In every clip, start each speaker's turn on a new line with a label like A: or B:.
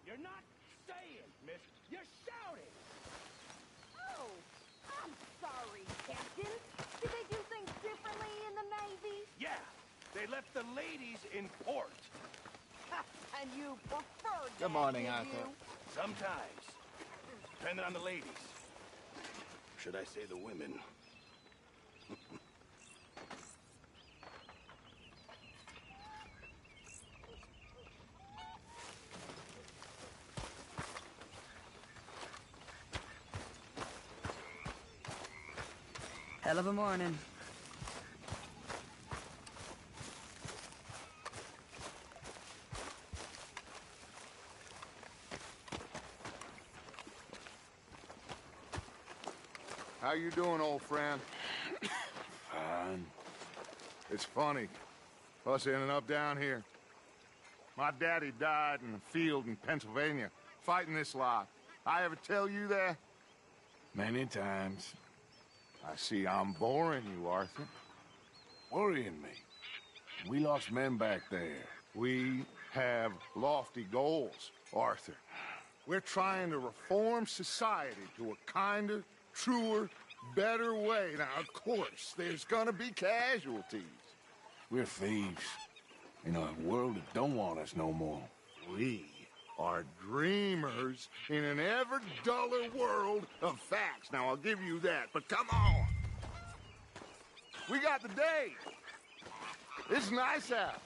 A: You're not saying, miss. You're shouting.
B: Oh, I'm sorry, Captain. Did they do things differently in the Navy?
A: Yeah, they left the ladies in port.
B: And you preferred that,
C: Good morning,
B: did
C: Arthur.
B: you?
A: Sometimes. Depending on the ladies. Should I say the women?
D: Hell of a morning.
E: How you doing, old friend?
A: Fine.
E: It's funny, us ending up down here. My daddy died in the field in Pennsylvania, fighting this lot. I ever tell you that?
A: Many times.
E: I see I'm boring you, Arthur.
A: Worrying me. We lost men back there.
E: We have lofty goals, Arthur. We're trying to reform society to a kinder, truer, better way. Now, of course, there's gonna be casualties.
A: We're thieves. In a world that don't want us no more.
E: We are dreamers in an ever duller world of facts. Now, I'll give you that, but come on. We got the day. It's nice out.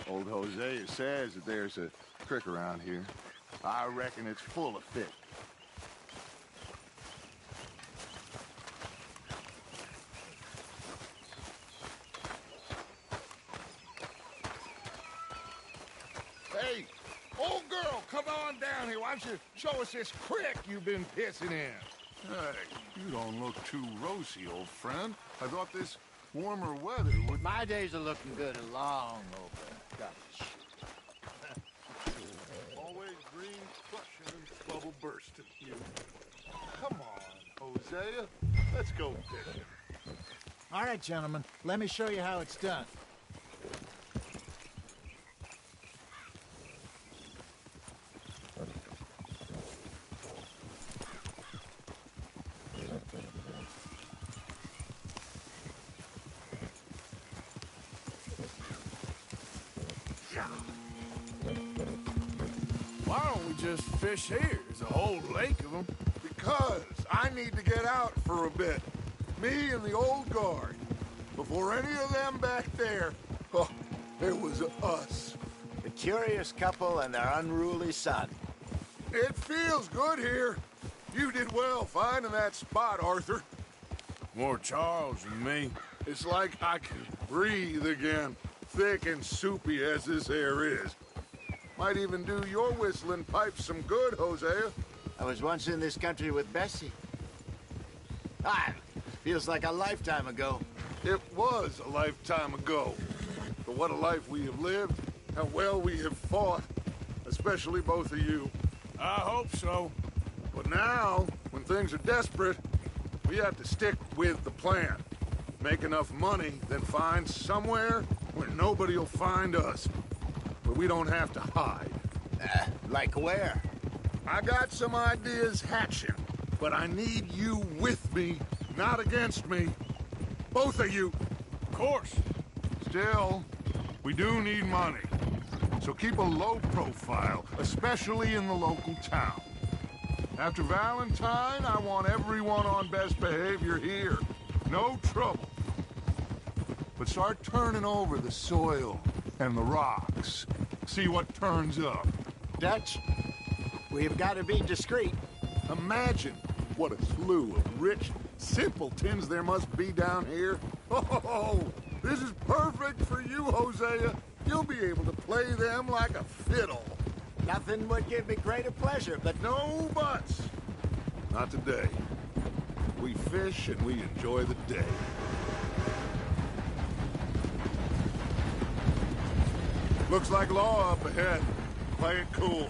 E: Old Hosea says that there's a creek around here. I reckon it's full of fish. Hey, old girl, come on down here. Why don't you show us this creek you've been pissing in?
F: Hey, you don't look too rosy, old friend. I thought this warmer weather would...
C: My days are looking good along over. Gosh.
F: Always green, crushing, and bubble bursting. You... Come on, Hosea. Let's go fishing.
G: All right, gentlemen. Let me show you how it's done.
F: Why don't we just fish here? There's a whole lake of them.
E: Because I need to get out for a bit. Me and the old guard. Before any of them back there, oh, there was us.
C: The curious couple and their unruly son.
E: It feels good here. You did well finding that spot, Arthur.
F: More Charles than me.
E: It's like I can breathe again, thick and soupy as this air is. Might even do your whistling pipes some good, Hosea.
C: I was once in this country with Bessie. Feels like a lifetime ago.
E: It was a lifetime ago. But what a life we have lived, how well we have fought, especially both of you.
F: I hope so.
E: But now, when things are desperate, we have to stick with the plan. Make enough money, then find somewhere where nobody will find us. Where we don't have to hide.
C: Like where?
E: I got some ideas hatching, but I need you with me, not against me. Both of you.
F: Of course.
E: Still, we do need money. So keep a low profile, especially in the local town. After Valentine, I want everyone on best behavior here. No trouble. But start turning over the soil and the rocks. See what turns up.
C: Dutch, we've got to be discreet.
E: Imagine what a slew of rich simpletons there must be down here. Oh, this is perfect for you, Hosea. You'll be able to play them like a fiddle.
C: Nothing would give me greater pleasure, but
E: No buts. Not today. We fish and we enjoy the day. Looks like law up ahead. Play it cool.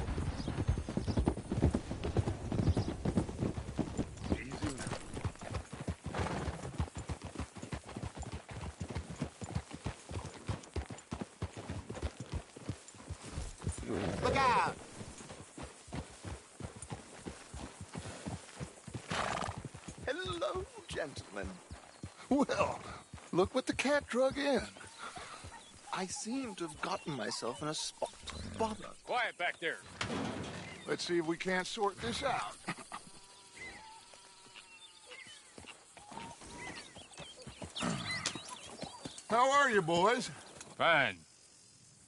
E: Easy now.
C: look out!
F: gentlemen. Well, look what the cat drug in. I seem to have gotten myself in a spot to bother.
H: Quiet back there.
E: Let's see if we can't sort this out. How are you, boys?
H: Fine.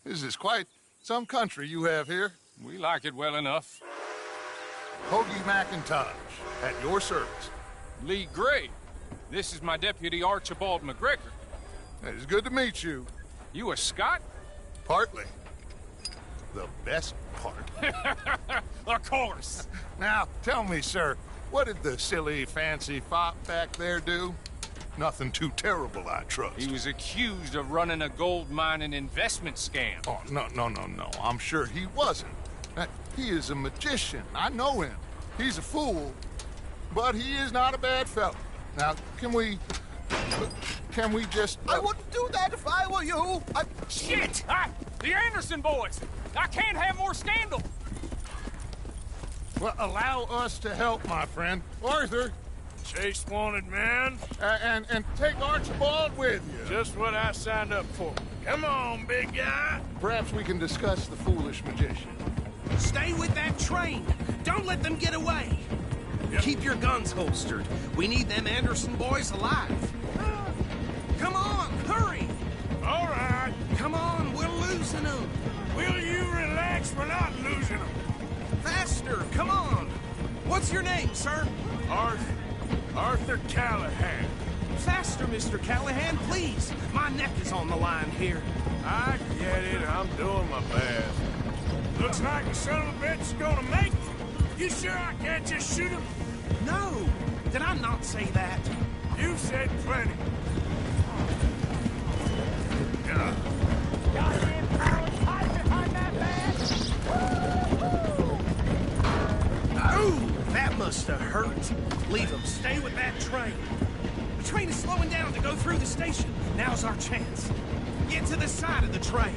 E: This is quite some country you have here.
H: We like it well enough.
E: Hoagie McIntosh, at your service.
H: Lee Gray. This is my deputy Archibald McGregor.
E: It is good to meet you.
H: You a Scot?
E: Partly. The best part.
H: Of course.
E: Now, tell me, sir, what did the silly, fancy fop back there do? Nothing too terrible, I trust.
H: He was accused of running a gold mining investment scam.
E: Oh, no. I'm sure he wasn't. He is a magician. I know him. He's a fool, but he is not a bad fellow. Now, can we just...
F: I wouldn't do that if I were you.
H: Shit! The Anderson boys! I can't have more scandal!
E: Well, allow us to help, my friend. Arthur,
A: Chase wanted man.
E: and take Archibald with you.
A: Just what I signed up for. Come on, big guy.
E: Perhaps we can discuss the foolish magician.
I: Stay with that train. Don't let them get away. Keep your guns holstered. We need them Anderson boys alive. Come on, hurry.
A: All right.
I: Come on, we're losing them.
A: Will you relax? We're not losing them.
I: Faster, come on. What's your name, sir?
A: Arthur Callahan.
I: Faster, Mr. Callahan, please. My neck is on the line here.
A: I get it. I'm doing my best. Looks like the son of a bitch is gonna make it. You sure I can't just shoot him?
I: No, did I not say that?
A: You said plenty.
B: Goddamn cowards hide behind that badge!
I: Ooh, that must have hurt. Leave them. Stay with that train. The train is slowing down to go through the station. Now's our chance. Get to the side of the train.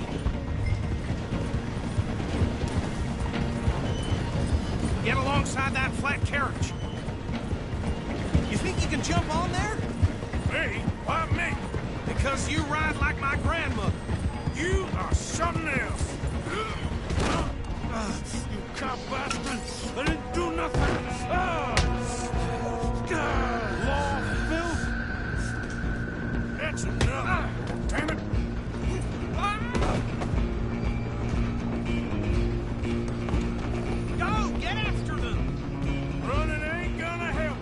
I: Get alongside that flat carriage. You think you can jump on there?
A: Me? Why me?
I: Because you ride like my grandmother.
A: You are something else. You cop bastard! I didn't do nothing. Law, Bill. That's enough. Damn it.
I: Go, get after them.
A: Running ain't gonna help.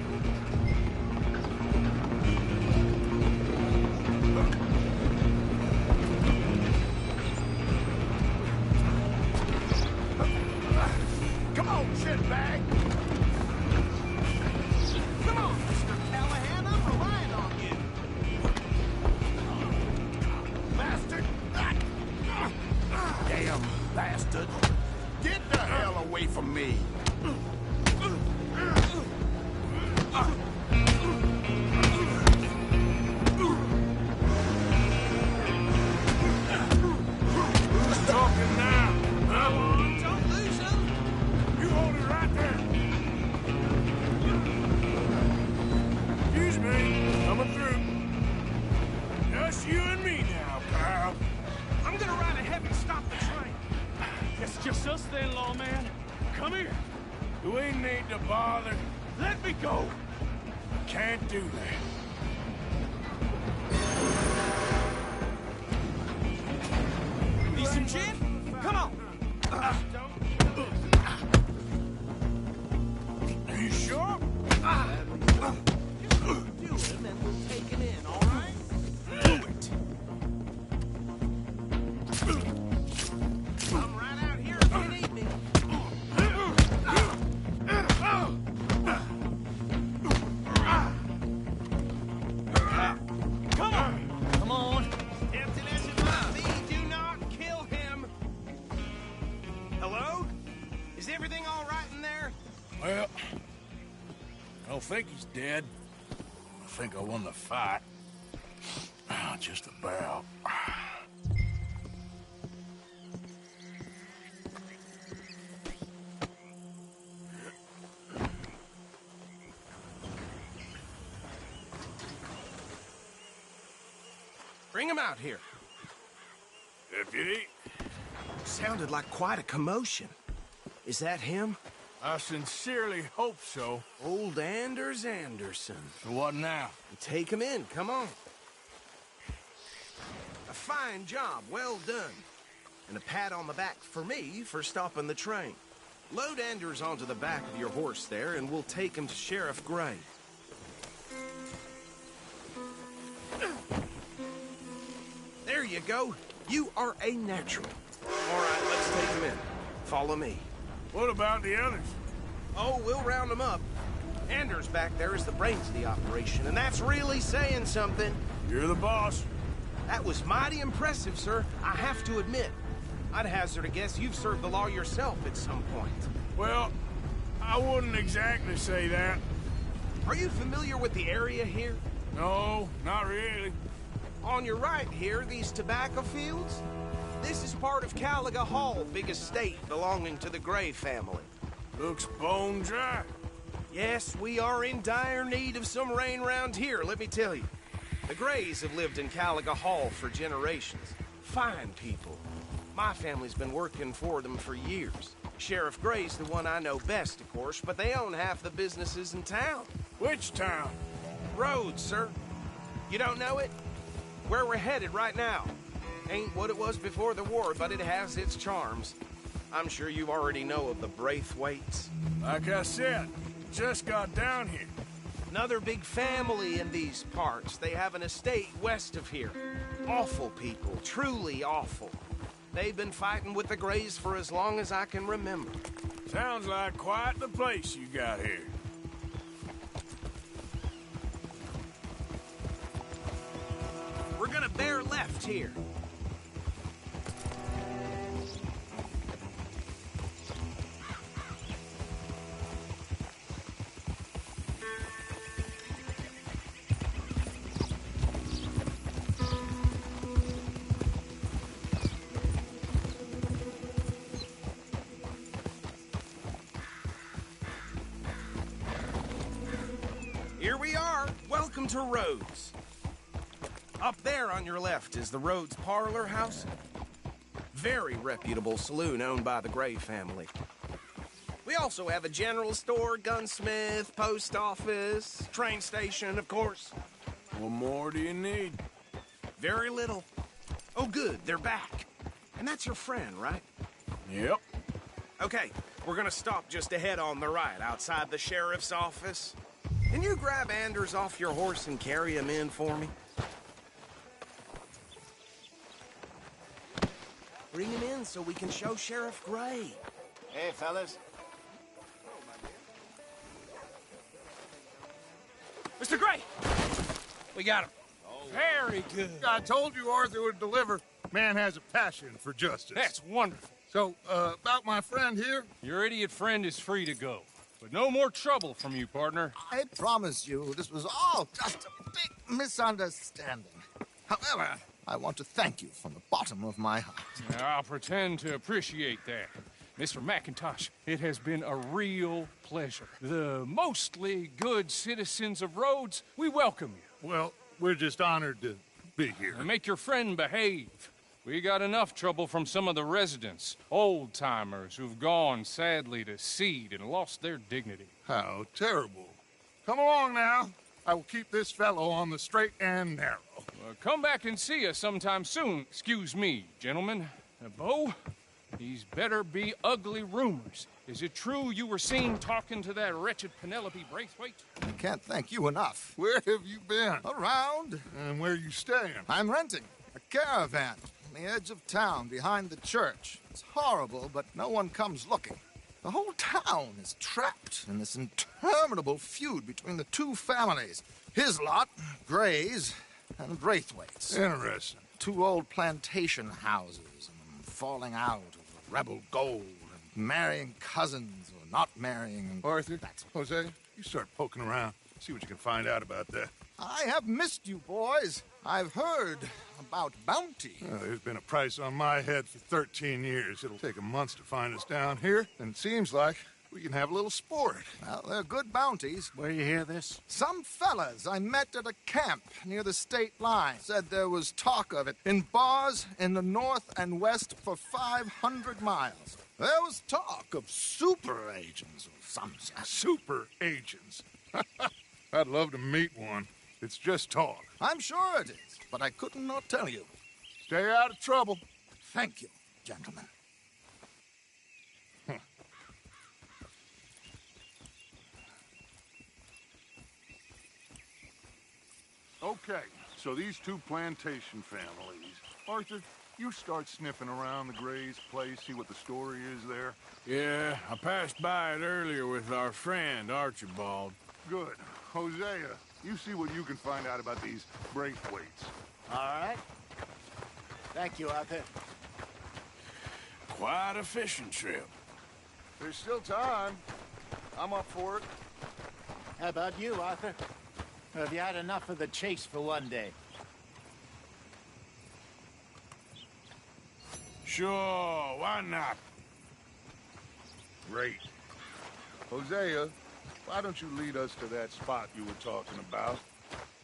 A: Come on, shitbag.
I: Come on, Mr. Callahan, I'm relying on you.
A: Bastard. Damn bastard. Get the hell away from me. Who's talking now? Huh?
I: Don't lose them.
A: You hold it right there. Excuse me. Coming through. Just you and me now, pal.
I: I'm gonna ride ahead and stop the train.
A: It's just us then, lawman. Come here. Do we need to bother? Let me go. Can't do that.
I: Need some gin? Come on.
A: Are you sure?
I: Do him and we'll take him in, all right?
A: Do it.
I: I'm right out here if you need me.
A: Come on.
I: Tempted as it might be, do not kill him. Hello? Is everything all right in there?
A: Well, I don't think he's dead. I think I won the fight. Just about.
I: Bring him out here.
A: Deputy,
I: Sounded like quite a commotion. Is that him?
A: I sincerely hope so.
I: Old Anders Anderson.
A: So what now?
I: Take him in, come on. A fine job, well done. And a pat on the back for me for stopping the train. Load Anders onto the back of your horse there, and we'll take him to Sheriff Gray. There you go. You are a natural. All right, let's take him in. Follow me.
A: What about the others?
I: Oh, we'll round them up. Anders back there is the brains of the operation, and that's really saying something.
A: You're the boss.
I: That was mighty impressive, sir. I have to admit. I'd hazard a guess you've served the law yourself at some point.
A: Well, I wouldn't exactly say that.
I: Are you familiar with the area here?
A: No, not really.
I: On your right here, these tobacco fields? This is part of Caliga Hall, big estate belonging to the Gray family.
A: Looks bone dry.
I: Yes, we are in dire need of some rain round here, let me tell you. The Grays have lived in Caliga Hall for generations. Fine people. My family's been working for them for years. Sheriff Gray's the one I know best, of course, but they own half the businesses in town.
A: Which town?
I: Rhodes, sir. You don't know it? Where we're headed right now. Ain't what it was before the war, but it has its charms. I'm sure you already know of the Braithwaites.
A: Like I said, just got down here.
I: Another big family in these parts. They have an estate west of here. Awful people, truly awful. They've been fighting with the Grays for as long as I can remember.
A: Sounds like quite the place you got here.
I: We're gonna bear left here. Here we are. Welcome to Rhodes. Up there on your left is the Rhodes Parlor House. Very reputable saloon owned by the Gray family. We also have a general store, gunsmith, post office, train station, of course.
A: What more do you need?
I: Very little. Oh, good, they're back. And that's your friend, right?
A: Yep.
I: Okay, we're gonna stop just ahead on the right, outside the sheriff's office. Can you grab Anders off your horse and carry him in for me? Bring him in so we can show Sheriff Gray.
C: Hey, fellas.
H: Mr. Gray! We got him. Very good.
E: I told you Arthur would deliver. Man has a passion for justice.
H: That's wonderful.
E: So, about my friend here?
H: Your idiot friend is free to go. But no more trouble from you, partner.
J: I promise you, this was all just a big misunderstanding. However, I want to thank you from the bottom of my heart.
H: I'll pretend to appreciate that. Mr. McIntosh, it has been a real pleasure. The mostly good citizens of Rhodes, we welcome you.
E: Well, we're just honored to be here.
H: And make your friend behave. We got enough trouble from some of the residents, old-timers who've gone, sadly, to seed and lost their dignity.
E: How terrible. Come along now. I will keep this fellow on the straight and narrow.
H: Come back and see us sometime soon. Excuse me, gentlemen. Bo, these better be ugly rumors. Is it true you were seen talking to that wretched Penelope Braithwaite?
J: I can't thank you enough.
E: Where have you been?
J: Around.
E: And where are you staying?
J: I'm renting a caravan on the edge of town behind the church. It's horrible, but no one comes looking. The whole town is trapped in this interminable feud between the two families. His lot, Gray's, and Braithwaite's.
E: Interesting.
J: Two old plantation houses, and falling out over rebel gold, and marrying cousins or not marrying. And
E: Arthur,
J: that's
E: Jose, you start poking around. See what you can find out about that.
J: I have missed you, boys. I've heard about bounty.
E: There's been a price on my head for 13 years. It'll take a month to find us down here, and it seems like We can have a little sport.
J: Well, they're good bounties.
G: Where you hear this?
J: Some fellas I met at a camp near the state line said there was talk of it in bars in the north and west for 500 miles. There was talk of super agents or some such.
E: Super agents. I'd love to meet one. It's just talk.
J: I'm sure it is, but I couldn't not tell you.
E: Stay out of trouble.
J: Thank you, gentlemen.
E: Okay, so these two plantation families. Arthur, you start sniffing around the Gray's place, see what the story is there.
A: Yeah, I passed by it earlier with our friend, Archibald.
E: Good. Hosea, you see what you can find out about these Braithwaites.
G: All right. Thank you, Arthur.
A: Quite a fishing trip.
E: There's still time. I'm up for it.
G: How about you, Arthur? Have you had enough of the chase for one day?
A: Sure, why not?
E: Great. Hosea, why don't you lead us to that spot you were talking about?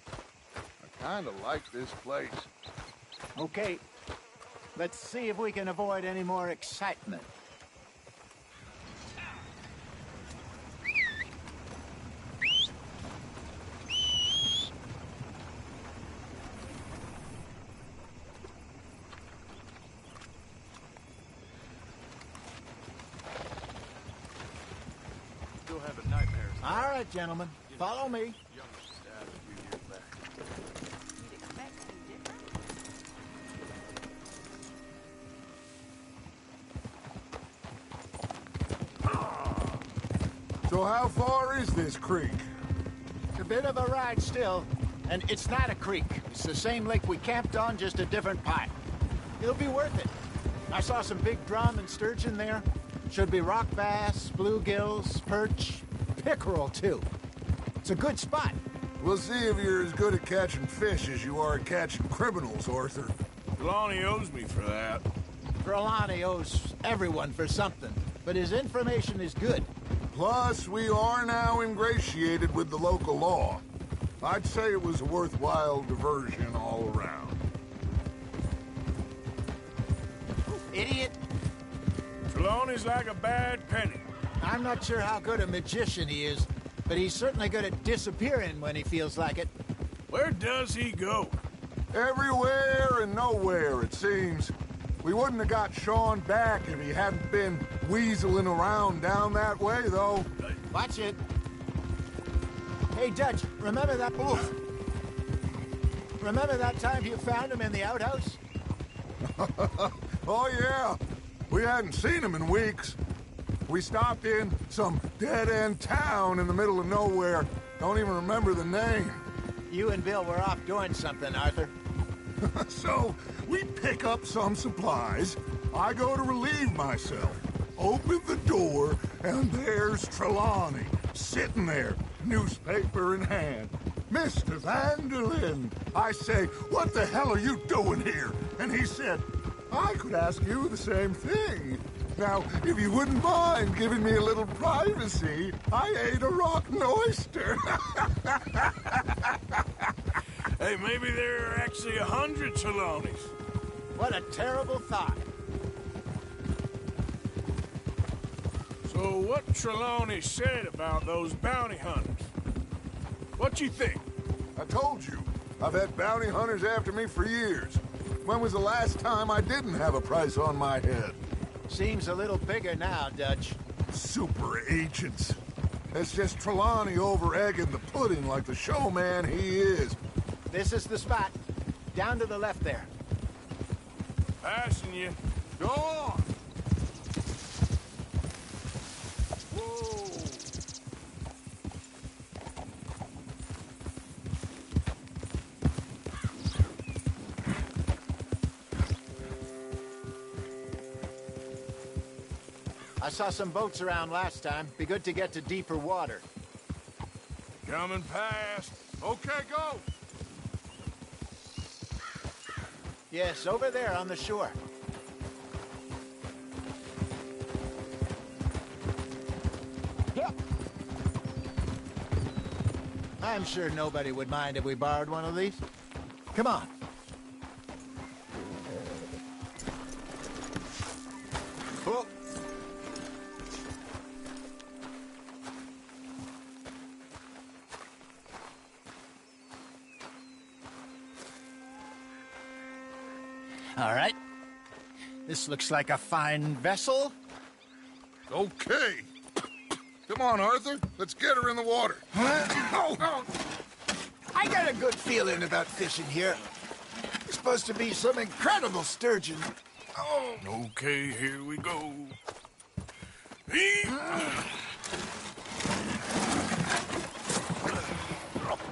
E: I kind of like this place.
G: Okay. Let's see if we can avoid any more excitement. All right, gentlemen. Follow me.
E: So how far is this creek?
G: It's a bit of a ride still, and it's not a creek. It's the same lake we camped on, just a different part. It'll be worth it. I saw some big drum and sturgeon there. Should be rock bass, bluegills, perch, pickerel, too. It's a good spot.
E: We'll see if you're as good at catching fish as you are at catching criminals, Arthur.
A: Trelawney owes me for that.
G: Trelawney owes everyone for something, but his information is good.
E: Plus, we are now ingratiated with the local law. I'd say it was a worthwhile diversion all around.
G: Idiot.
A: Trelawney's like a bad penny.
G: I'm not sure how good a magician he is, but he's certainly good at disappearing when he feels like it.
A: Where does he go?
E: Everywhere and nowhere, it seems. We wouldn't have got Sean back if he hadn't been weaseling around down that way, though.
G: Watch it. Hey, Judge, remember that... Oof. Remember that time you found him in the outhouse?
E: Oh, yeah. We hadn't seen him in weeks. We stopped in some dead-end town in the middle of nowhere. Don't even remember the name.
G: You and Bill were off doing something, Arthur.
E: So, we pick up some supplies. I go to relieve myself. Open the door, and there's Trelawney, sitting there, newspaper in hand. Mr. Vanderlyn. I say, what the hell are you doing here? And he said, I could ask you the same thing. Now, if you wouldn't mind giving me a little privacy, I ate a rotten oyster.
A: Hey, maybe there are actually 100 Trelawneys.
G: What a terrible thought.
A: So what Trelawney said about those bounty hunters? What you think?
E: I told you, I've had bounty hunters after me for years. When was the last time I didn't have a price on my head?
G: Seems a little bigger now, Dutch.
E: Super agents. It's just Trelawney over-egging the pudding like the showman he is.
G: This is the spot. Down to the left there.
A: Passing you.
E: Go on!
A: Whoa!
G: I saw some boats around last time. Be good to get to deeper water.
A: Coming past.
E: Okay, go!
G: Yes, over there on the shore. I'm sure nobody would mind if we borrowed one of these. Come on. Oh. All right. This looks like a fine vessel.
E: Okay. Come on, Arthur. Let's get her in the water.
G: Oh. I got a good feeling about fishing here. It's supposed to be some incredible sturgeon.
A: Oh. Okay, here we go.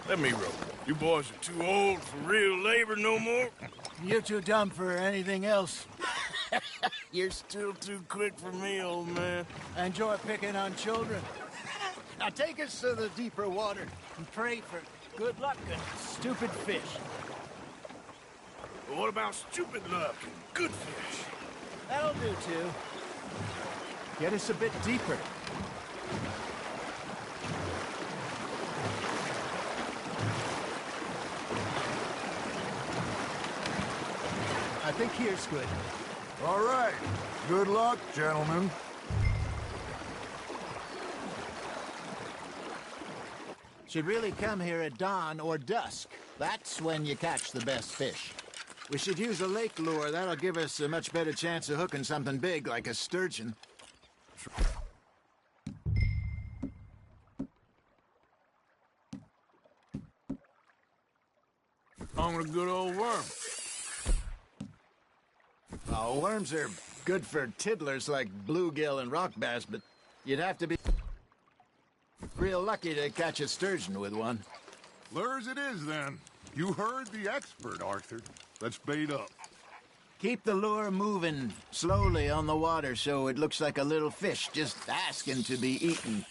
A: Let me row. You boys are too old for real labor no more.
G: You're too dumb for anything else.
A: You're still too quick for me, old man.
G: I enjoy picking on children. Now take us to the deeper water and pray for good luck and stupid fish.
A: But what about stupid luck and good fish?
G: That'll do, too. Get us a bit deeper. I think here's good.
E: All right. Good luck, gentlemen.
G: Should really come here at dawn or dusk. That's when you catch the best fish. We should use a lake lure. That'll give us a much better chance of hooking something big like a sturgeon.
A: On a good old worm.
G: Oh, worms are good for tiddlers like bluegill and rock bass, but you'd have to be real lucky to catch a sturgeon with one.
E: Lures it is, then. You heard the expert, Arthur. Let's bait up.
G: Keep the lure moving slowly on the water so it looks like a little fish just asking to be eaten.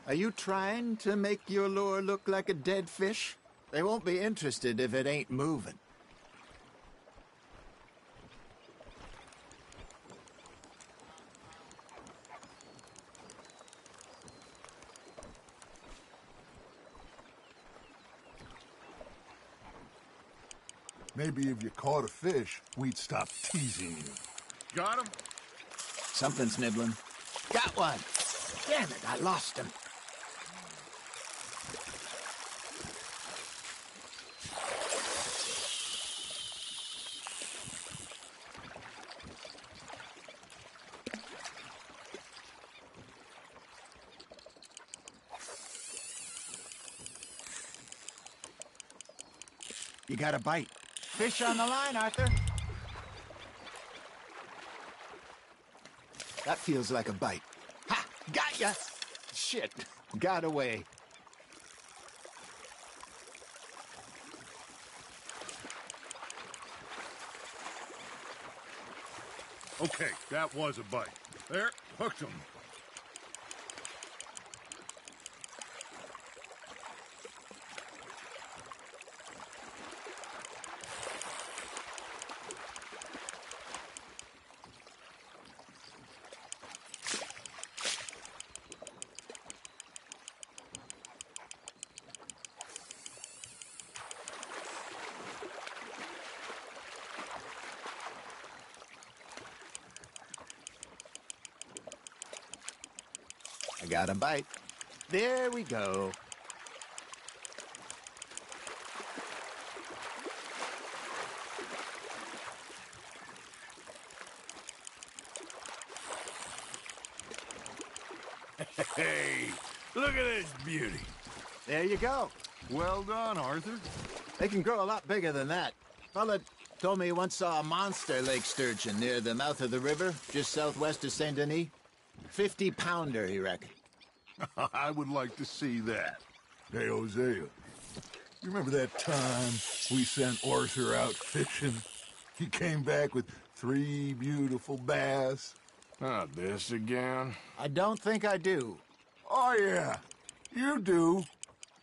G: Are you trying to make your lure look like a dead fish? They won't be interested if it ain't moving.
E: Maybe if you caught a fish, we'd stop teasing you.
A: Got him?
G: Something's nibbling. Got one! Damn it, I lost him. You got a bite. Fish on the line, Arthur. That feels like a bite. Ha! Got ya! Shit. Got away.
E: Okay, that was a bite. There, hooked him.
G: I got a bite. There we go.
A: Hey, look at this beauty.
G: There you go.
E: Well done, Arthur.
G: They can grow a lot bigger than that. Fella told me he once saw a monster lake sturgeon near the mouth of the river, just southwest of Saint Denis. 50-pounder, he reckoned.
E: I would like to see that. Hey, Hosea, you remember that time we sent Arthur out fishing? He came back with 3 beautiful bass.
A: Not this again.
G: I don't think I do.
E: Oh, yeah, you do.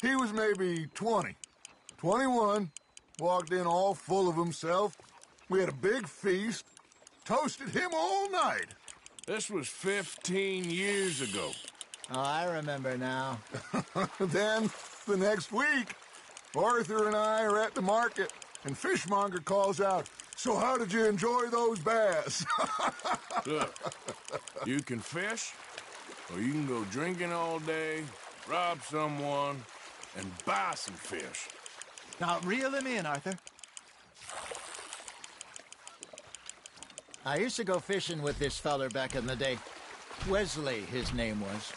E: He was maybe 20, 21, walked in all full of himself. We had a big feast. Toasted him all night.
A: This was 15 years ago.
G: Oh, I remember now.
E: Then, the next week, Arthur and I are at the market, and Fishmonger calls out, "So how did you enjoy those bass?"
A: Look, you can fish, or you can go drinking all day, rob someone, and buy some fish.
G: Now, reel him in, Arthur. I used to go fishing with this feller back in the day. Wesley, his name was.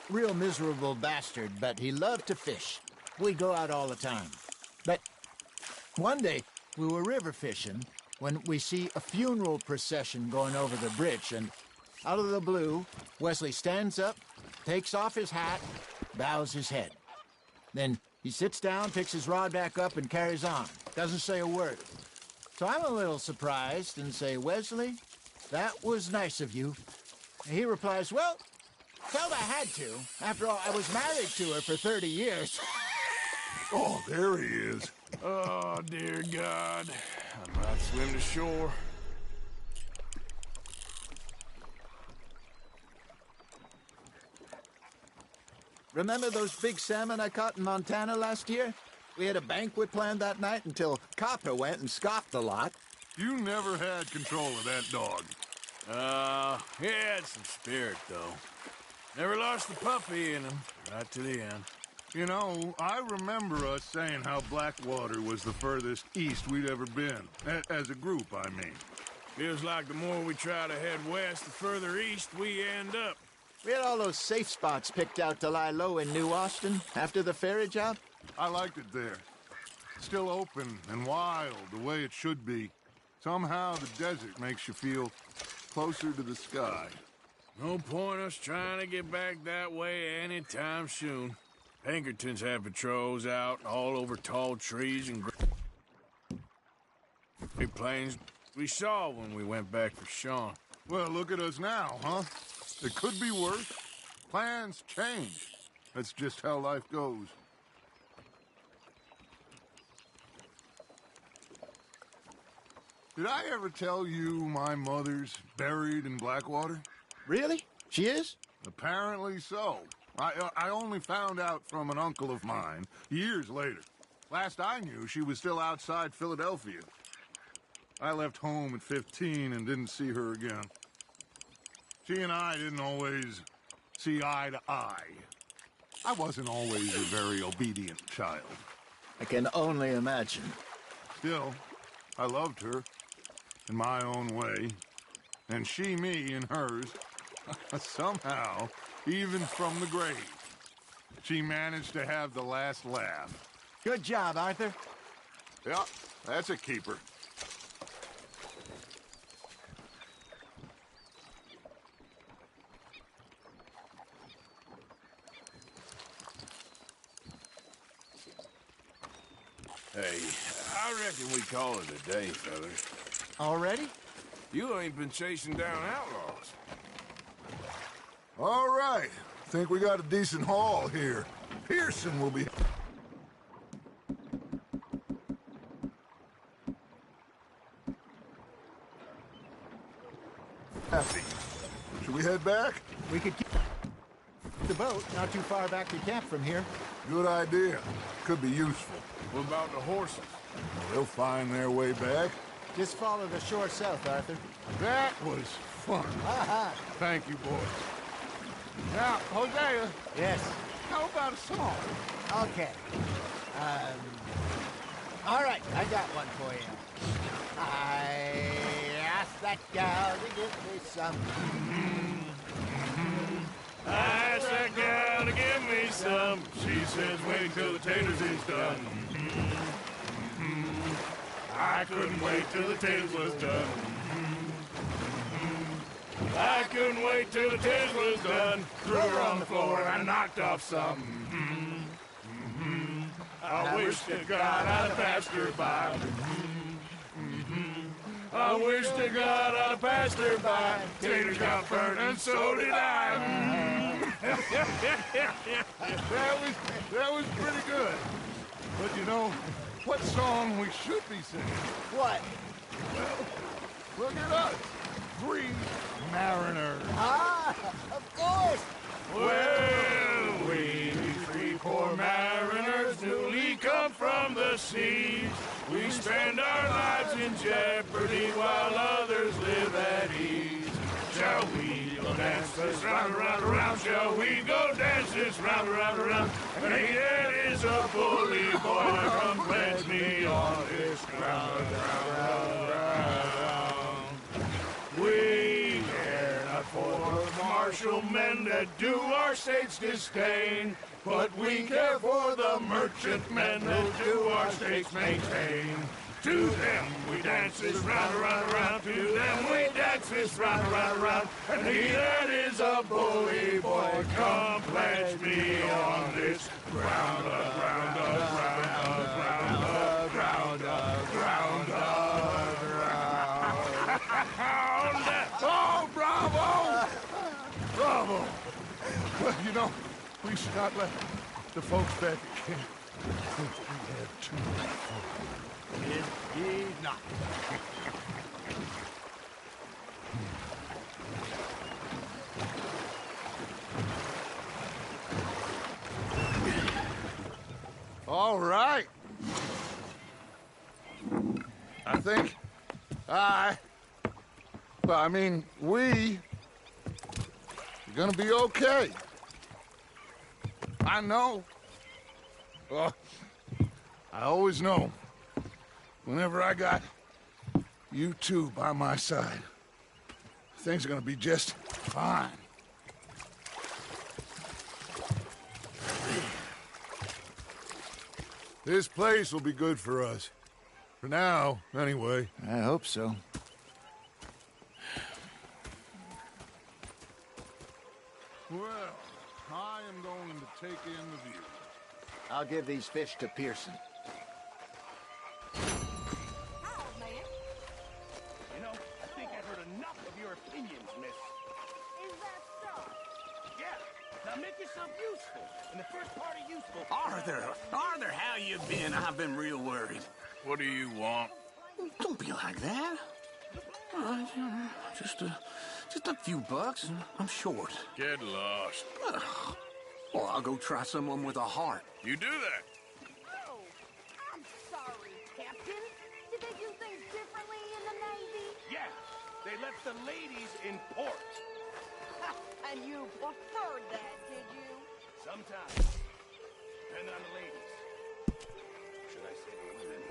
G: Real miserable bastard, but he loved to fish. We'd go out all the time. But one day, we were river fishing when we see a funeral procession going over the bridge, and out of the blue, Wesley stands up, takes off his hat, bows his head. Then he sits down, picks his rod back up, and carries on. Doesn't say a word. So I'm a little surprised and say, "Wesley, that was nice of you." And he replies, "Well, felt I had to. After all, I was married to her for 30 years.
E: Oh, there he is.
A: Oh, dear God. I might swim to shore.
G: Remember those big salmon I caught in Montana last year? We had a banquet planned that night until Copper went and scoffed a lot.
E: You never had control of that dog.
A: He had some spirit, though. Never lost the puppy in him, right to the end.
E: You know, I remember us saying how Blackwater was the furthest east we'd ever been. As a group, I mean.
A: Feels like the more we try to head west, the further east we end up.
G: We had all those safe spots picked out to lie low in New Austin after the ferry job.
E: I liked it there. Still open and wild, the way it should be. Somehow the desert makes you feel closer to the sky.
A: No point us trying to get back that way anytime soon. Pinkertons have patrols out all over tall trees and great plains we saw when we went back for Sean.
E: Well, look at us now, huh? It could be worse. Plans change. That's just how life goes. Did I ever tell you my mother's buried in Blackwater?
G: Really? She is?
E: Apparently so. I only found out from an uncle of mine years later. Last I knew, she was still outside Philadelphia. I left home at 15 and didn't see her again. She and I didn't always see eye to eye. I wasn't always a very obedient child.
G: I can only imagine.
E: Still, I loved her in my own way, and she me in hers. Somehow, even from the grave, she managed to have the last laugh.
G: Good job, Arthur.
E: Yeah, that's a keeper.
A: Hey, I reckon we call it a day, fellas.
G: Already?
A: You ain't been chasing down outlaws.
E: All right. Think we got a decent haul here. Pearson will be... happy. Should we head back?
G: We could keep the boat not too far back to camp from here.
E: Good idea. Could be useful.
A: What about the horses?
E: They'll find their way back.
G: Just follow the shore south, Arthur.
E: That was fun.
G: Aha!
E: Thank you, boys. Now, Hosea,
G: Yes.
E: how about a song?
G: Okay. All right, I got one for you. I asked that gal to give me some.
A: I asked that gal to give me some. She says, wait till the taters is done. I couldn't wait till the taters was done. I couldn't wait till the taters was done. Threw her on the floor and knocked off some. I wish to God I'd passed her by. I wish to God I'd passed her by. Taters got burnt and so did I.
E: That was pretty good. But you know, what song we should be singing?
G: What?
E: Look at us. 3 mariners.
G: Ah, of course.
A: Well, we 3 poor mariners newly come from the seas. We spend our lives in jeopardy while others live at ease. Shall we go dance this round, around, around? Shall we go dance this round, around, around? And he that is a bully boy, come pledge me on this ground, We care not for the martial men that do our state's disdain, but we care for the merchant men that do our state's maintain. To them we dance this round, around, around. To them we dance this round, around, around. And he that is a bully boy, come pledge me on this ground, ground, ground, ground, ground, ground, ground.
E: Oh, bravo! Bravo! Well, you know, we should not let the folks back at camp think we have too much fun.
G: Indeed not.
E: All right. I think we're gonna be okay. I know. I always know. Whenever I got you two by my side, things are gonna be just fine. This place will be good for us. For now, anyway.
G: I hope so.
E: Well, I am going to take in the view.
G: I'll give these fish to Pearson.
I: You know, I think I've heard enough of your opinions, miss.
B: Is that so?
I: Yeah. Now make yourself useful. And the first part of useful...
K: Arthur, how you been? I've been real worried.
A: What do you want?
K: Don't be like that. Just a few bucks, and I'm short.
A: Get lost.
K: Well, I'll go try someone with a heart.
A: You do that.
B: Oh, I'm sorry, Captain. Did they do things differently in the Navy?
I: Yeah. They left the ladies in port.
B: And you preferred that, did you?
I: Sometimes. Depending on the ladies. Should I say the women?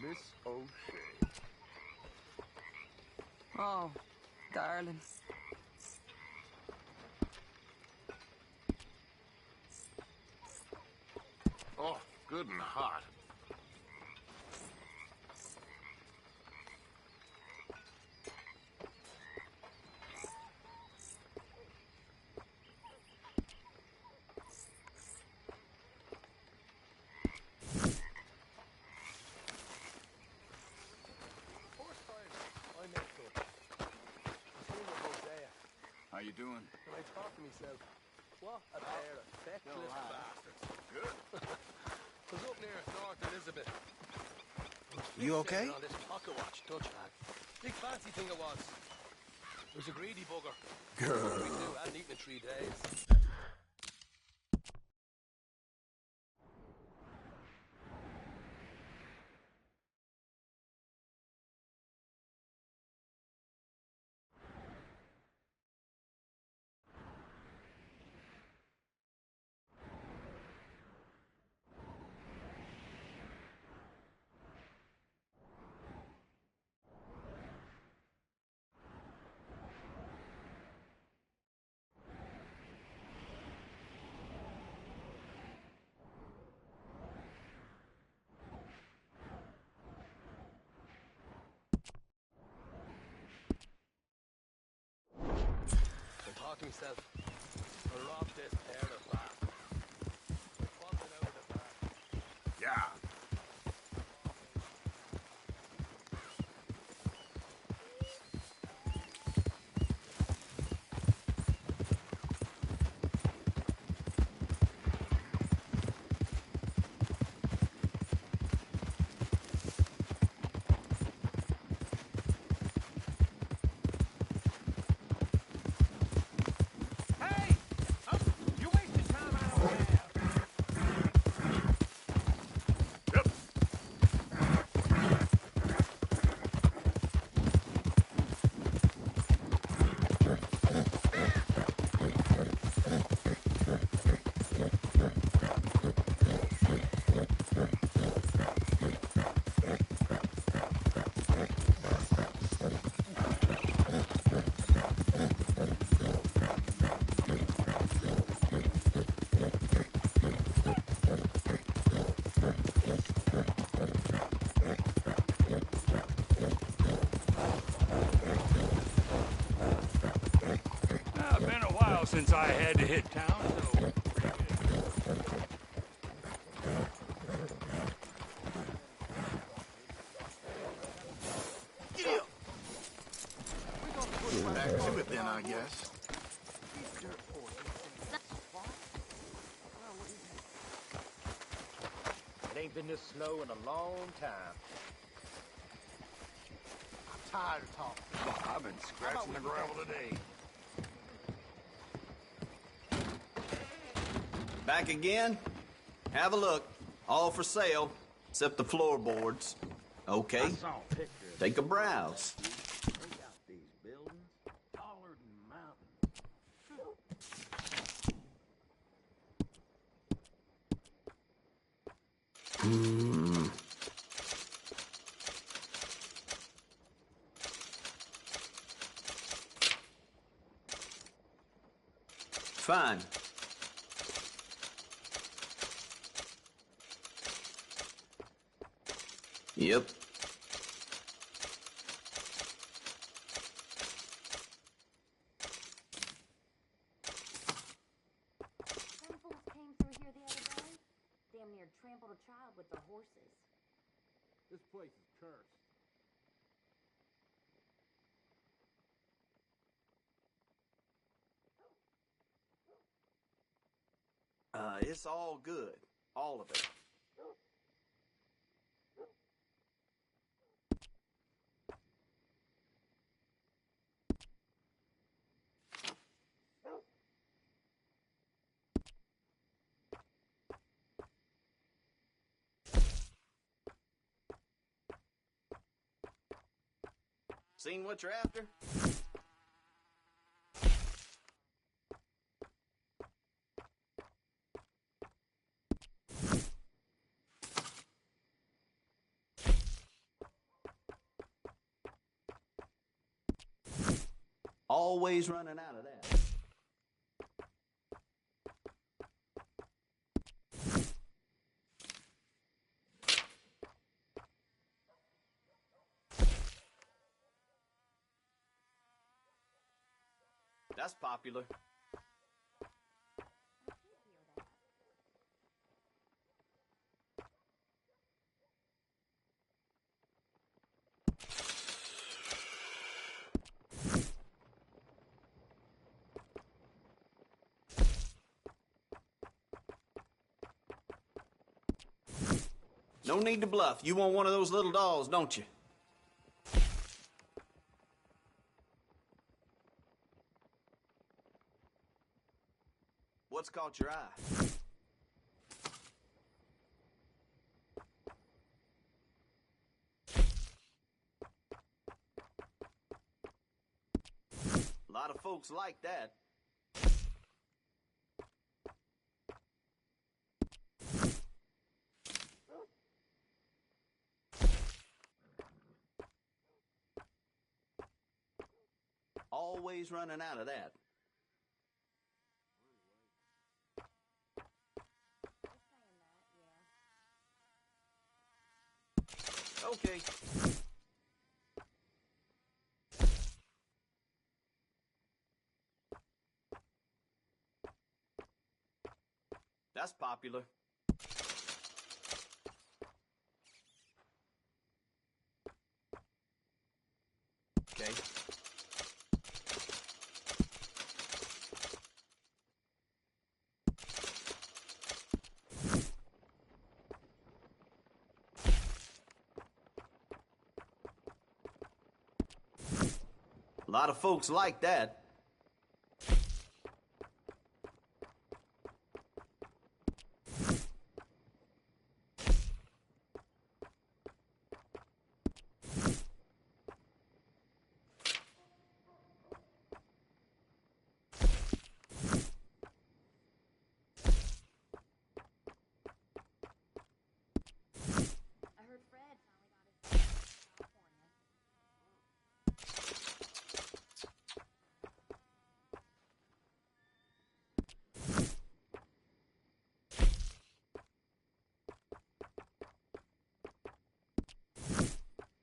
F: Miss O'Shea.
D: Oh, darling.
E: Oh, good and hot.
K: How you doing?
L: Can I talk to myself? What a pair of feckless bastards.
F: Good.
L: Was up near North Elizabeth.
I: You okay?
L: On this pocket watch Dutch lad. Big fancy thing it was. It was a greedy bugger. Me too, hadn't eaten in 3 days. I thought to myself, I'll rob this pair of bastards. Falling out of the park.
E: Yeah.
I: Hey! You wasted time out there.
E: Yep.
K: Now, it's been a while since I had to hit town, so...
J: Back to it then, I guess.
G: It ain't been this slow in a long time. I'm tired of talking.
K: I've been scratching the gravel today.
M: Back again? Have a look. All for sale, except the floorboards. Okay, take a browse.
K: These buildings, taller than mountains.
M: Fine. Yep.
B: Them fools came through here the other day. Damn near trampled a child with their horses.
L: This place is cursed.
M: It's all good. All of it. Seen what you're after? Always running out of that. That's popular. No need to bluff. You want one of those little dolls, don't you? What's caught your eye? A lot of folks like that. Always running out of that. Okay. That's popular. Okay. A lot of folks like that.
B: I heard Fred finally got his California.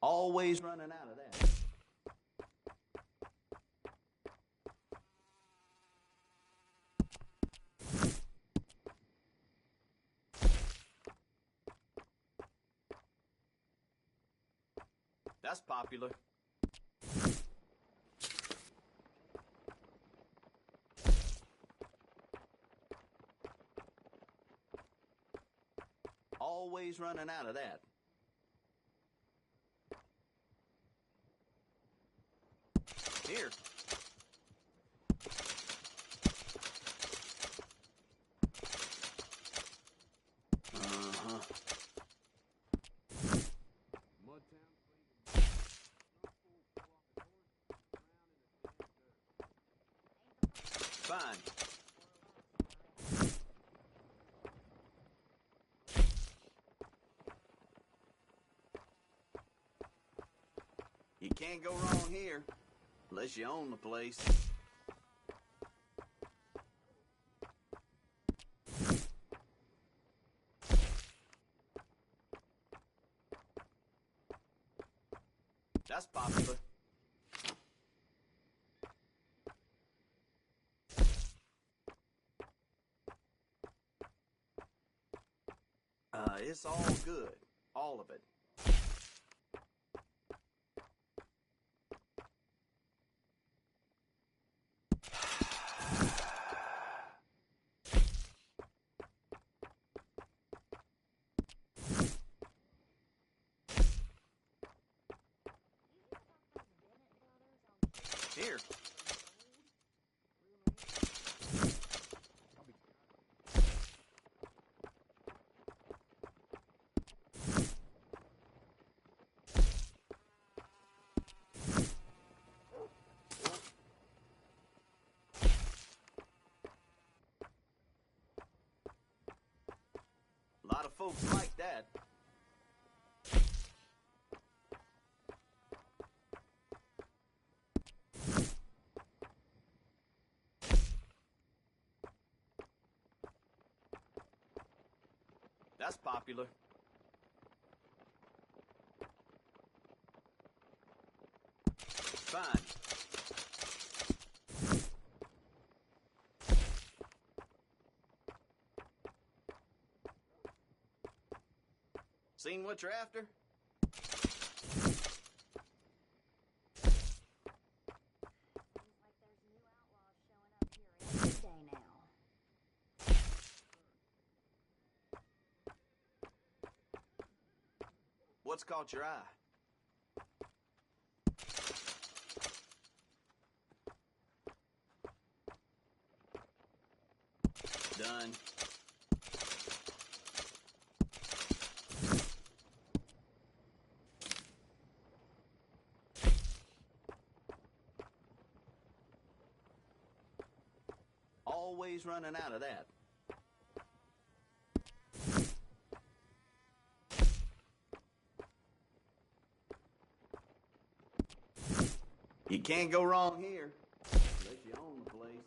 M: Always running out of that. That's popular. Always running out of that. Here. Uh-huh. Fine. You can't go wrong here, unless you own the place. That's popular. It's all good. All of it. Here. A lot of folks like that. That's popular. Fine. Seen what you're after? What's caught your eye? Done. Always running out of that. You can't go wrong here, unless you own the place.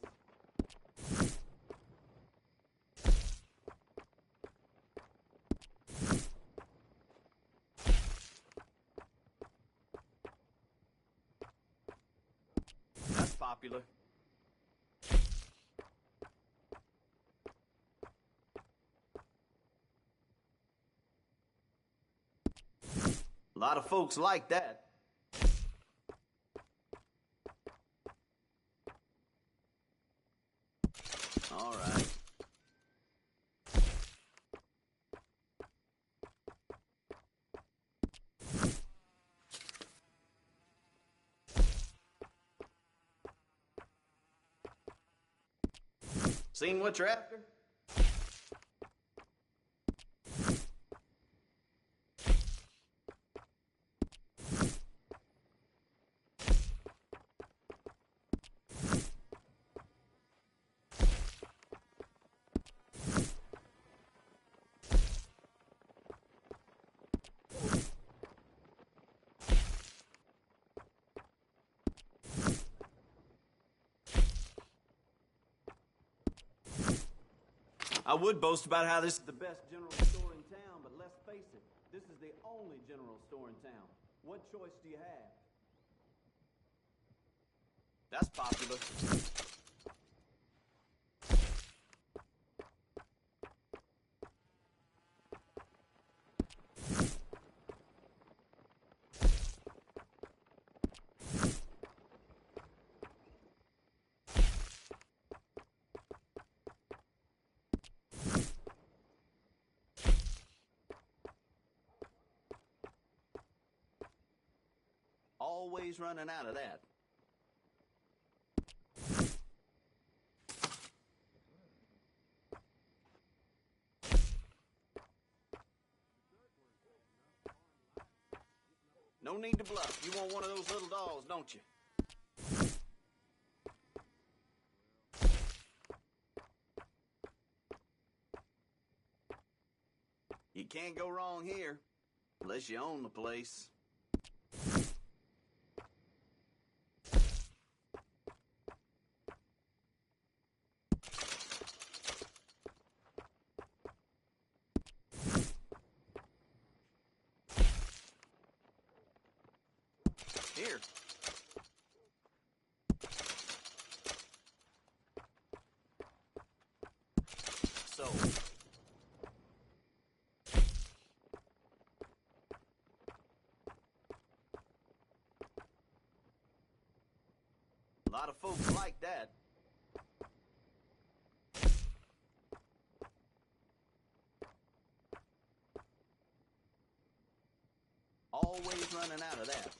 M: That's popular. A lot of folks like that. All right. Seen what you're after? I would boast about how this is the best general store in town, but let's face it, this is the only general store in town. What choice do you have? That's popular. Always running out of that. No need to bluff. You want one of those little dolls, don't you? You can't go wrong here, unless you own the place. Here. So. A lot of folks like that. Always running out of that.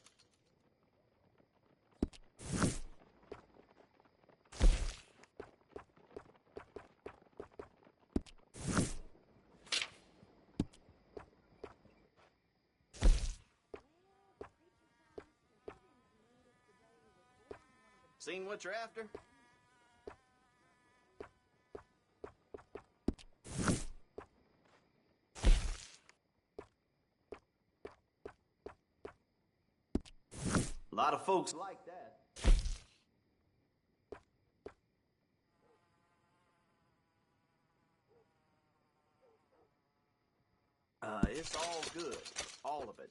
M: Seen what you're after? A lot of folks like that. It's all good. All of it.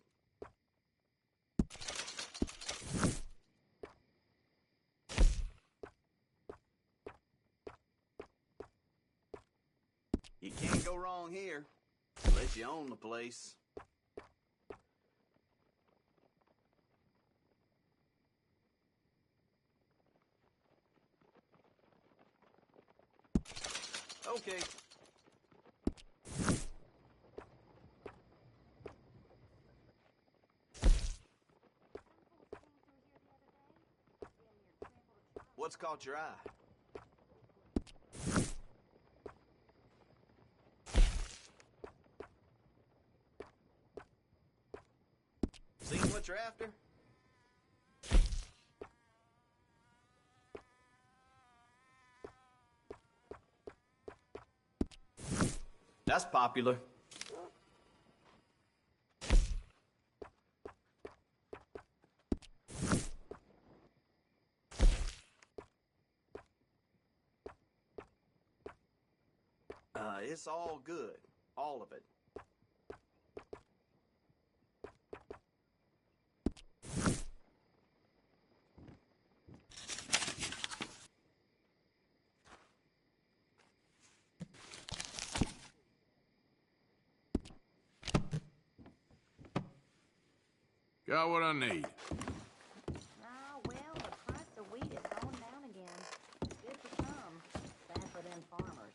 M: You can't go wrong here, unless you own the place. Okay. What's caught your eye? Seen what you're after? That's popular. It's all good. All of it.
A: Got what I need.
B: Well, the price of wheat is going down again. Good for some, bad for them farmers.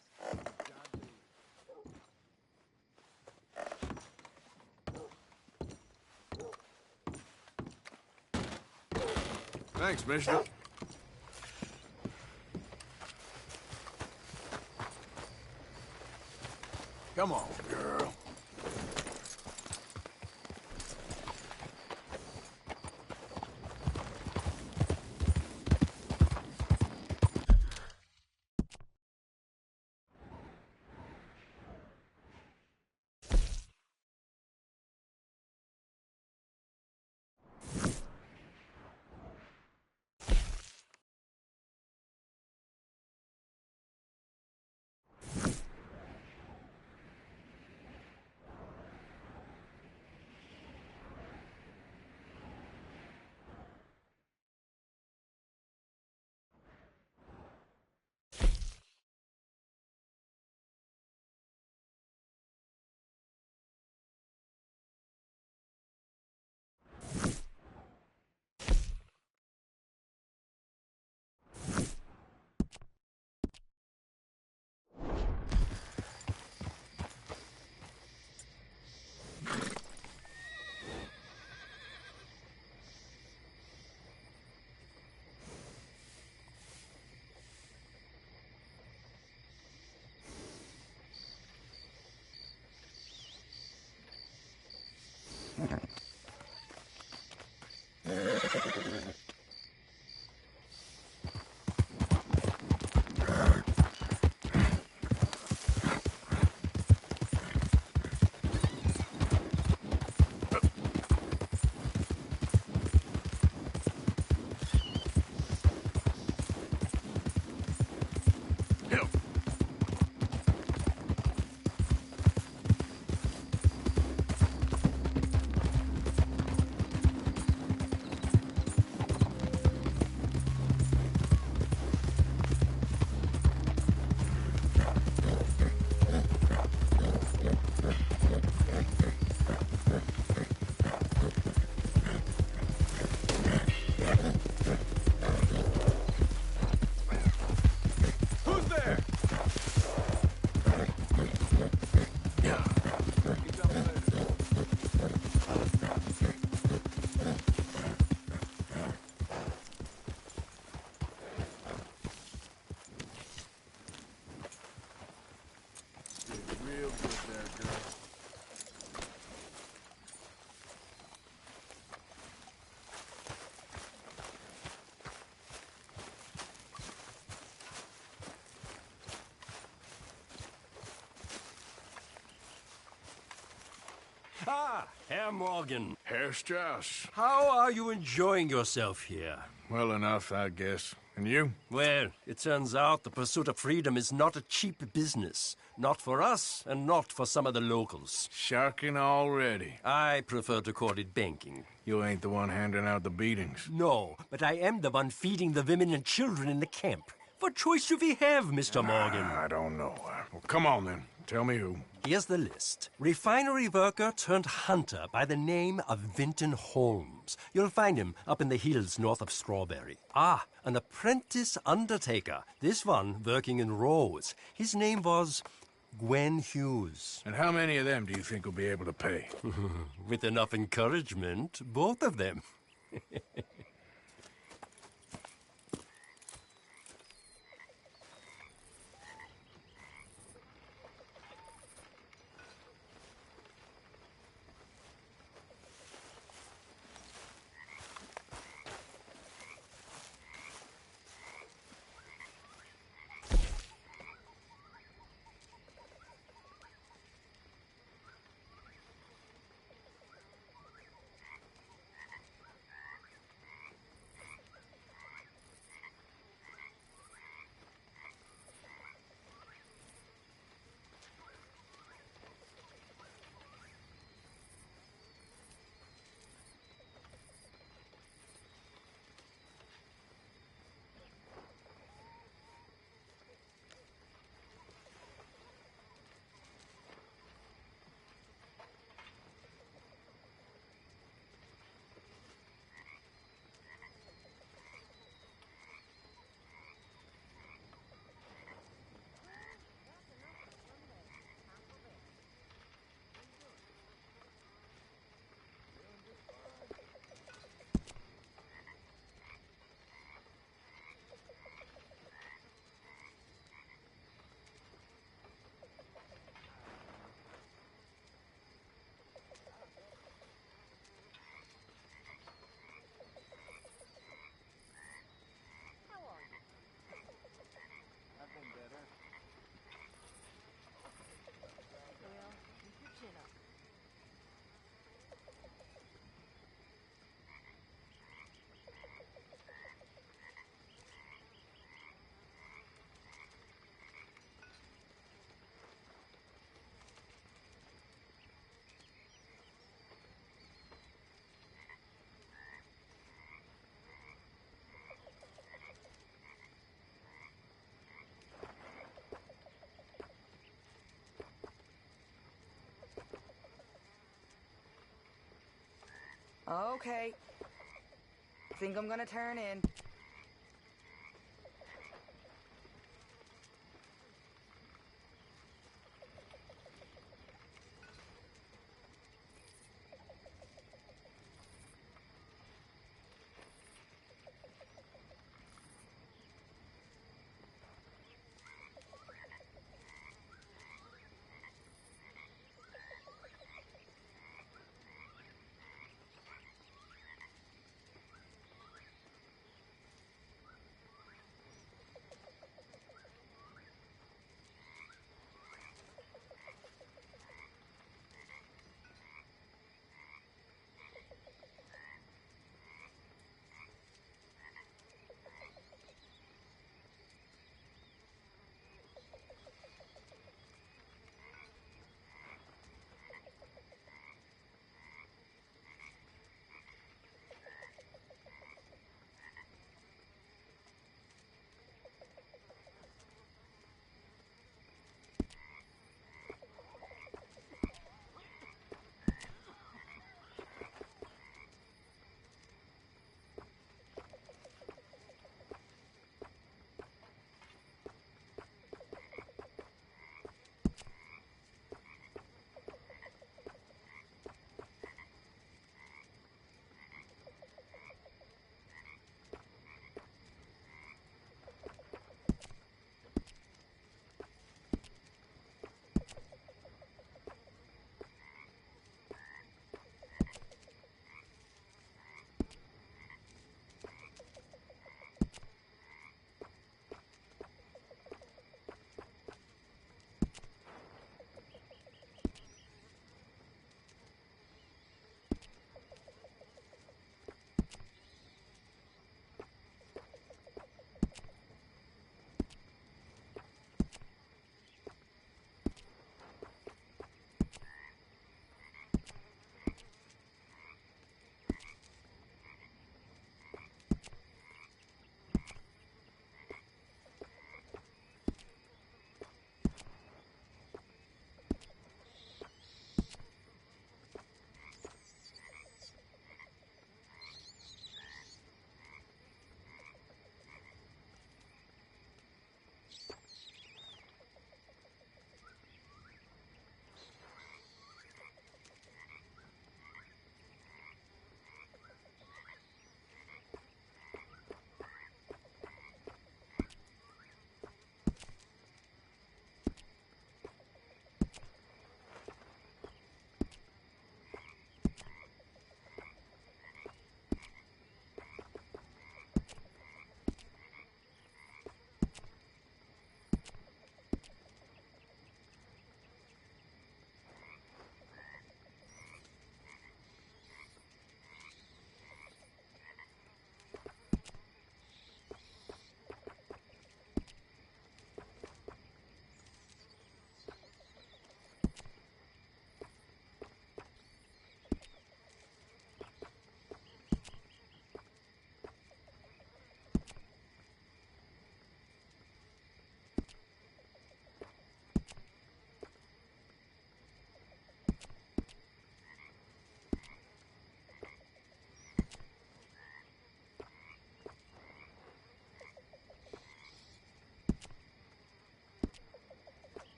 A: Thanks, mister. Come on, girl. Real good there, girl.
N: Ah, Herr Morgan.
A: Herr Strauss.
N: How are you enjoying yourself here?
A: Well enough, I guess.
E: And you?
N: Well, it turns out the pursuit of freedom is not a cheap business. Not for us, and not for some of the locals.
A: Sharking already.
N: I prefer to call it banking.
A: You ain't the one handing out the beatings.
N: No, but I am the one feeding the women and children in the camp. What choice do we have, Mr. Morgan?
A: I don't know. Well, come on, then. Tell me who.
N: Here's the list. Refinery worker turned hunter by the name of Vinton Holmes. You'll find him up in the hills north of Strawberry. Ah, an apprentice undertaker. This one working in Rose. His name was Gwen Hughes.
A: And how many of them do you think will be able to pay?
N: With enough encouragement, both of them.
D: Okay. Think I'm gonna turn in.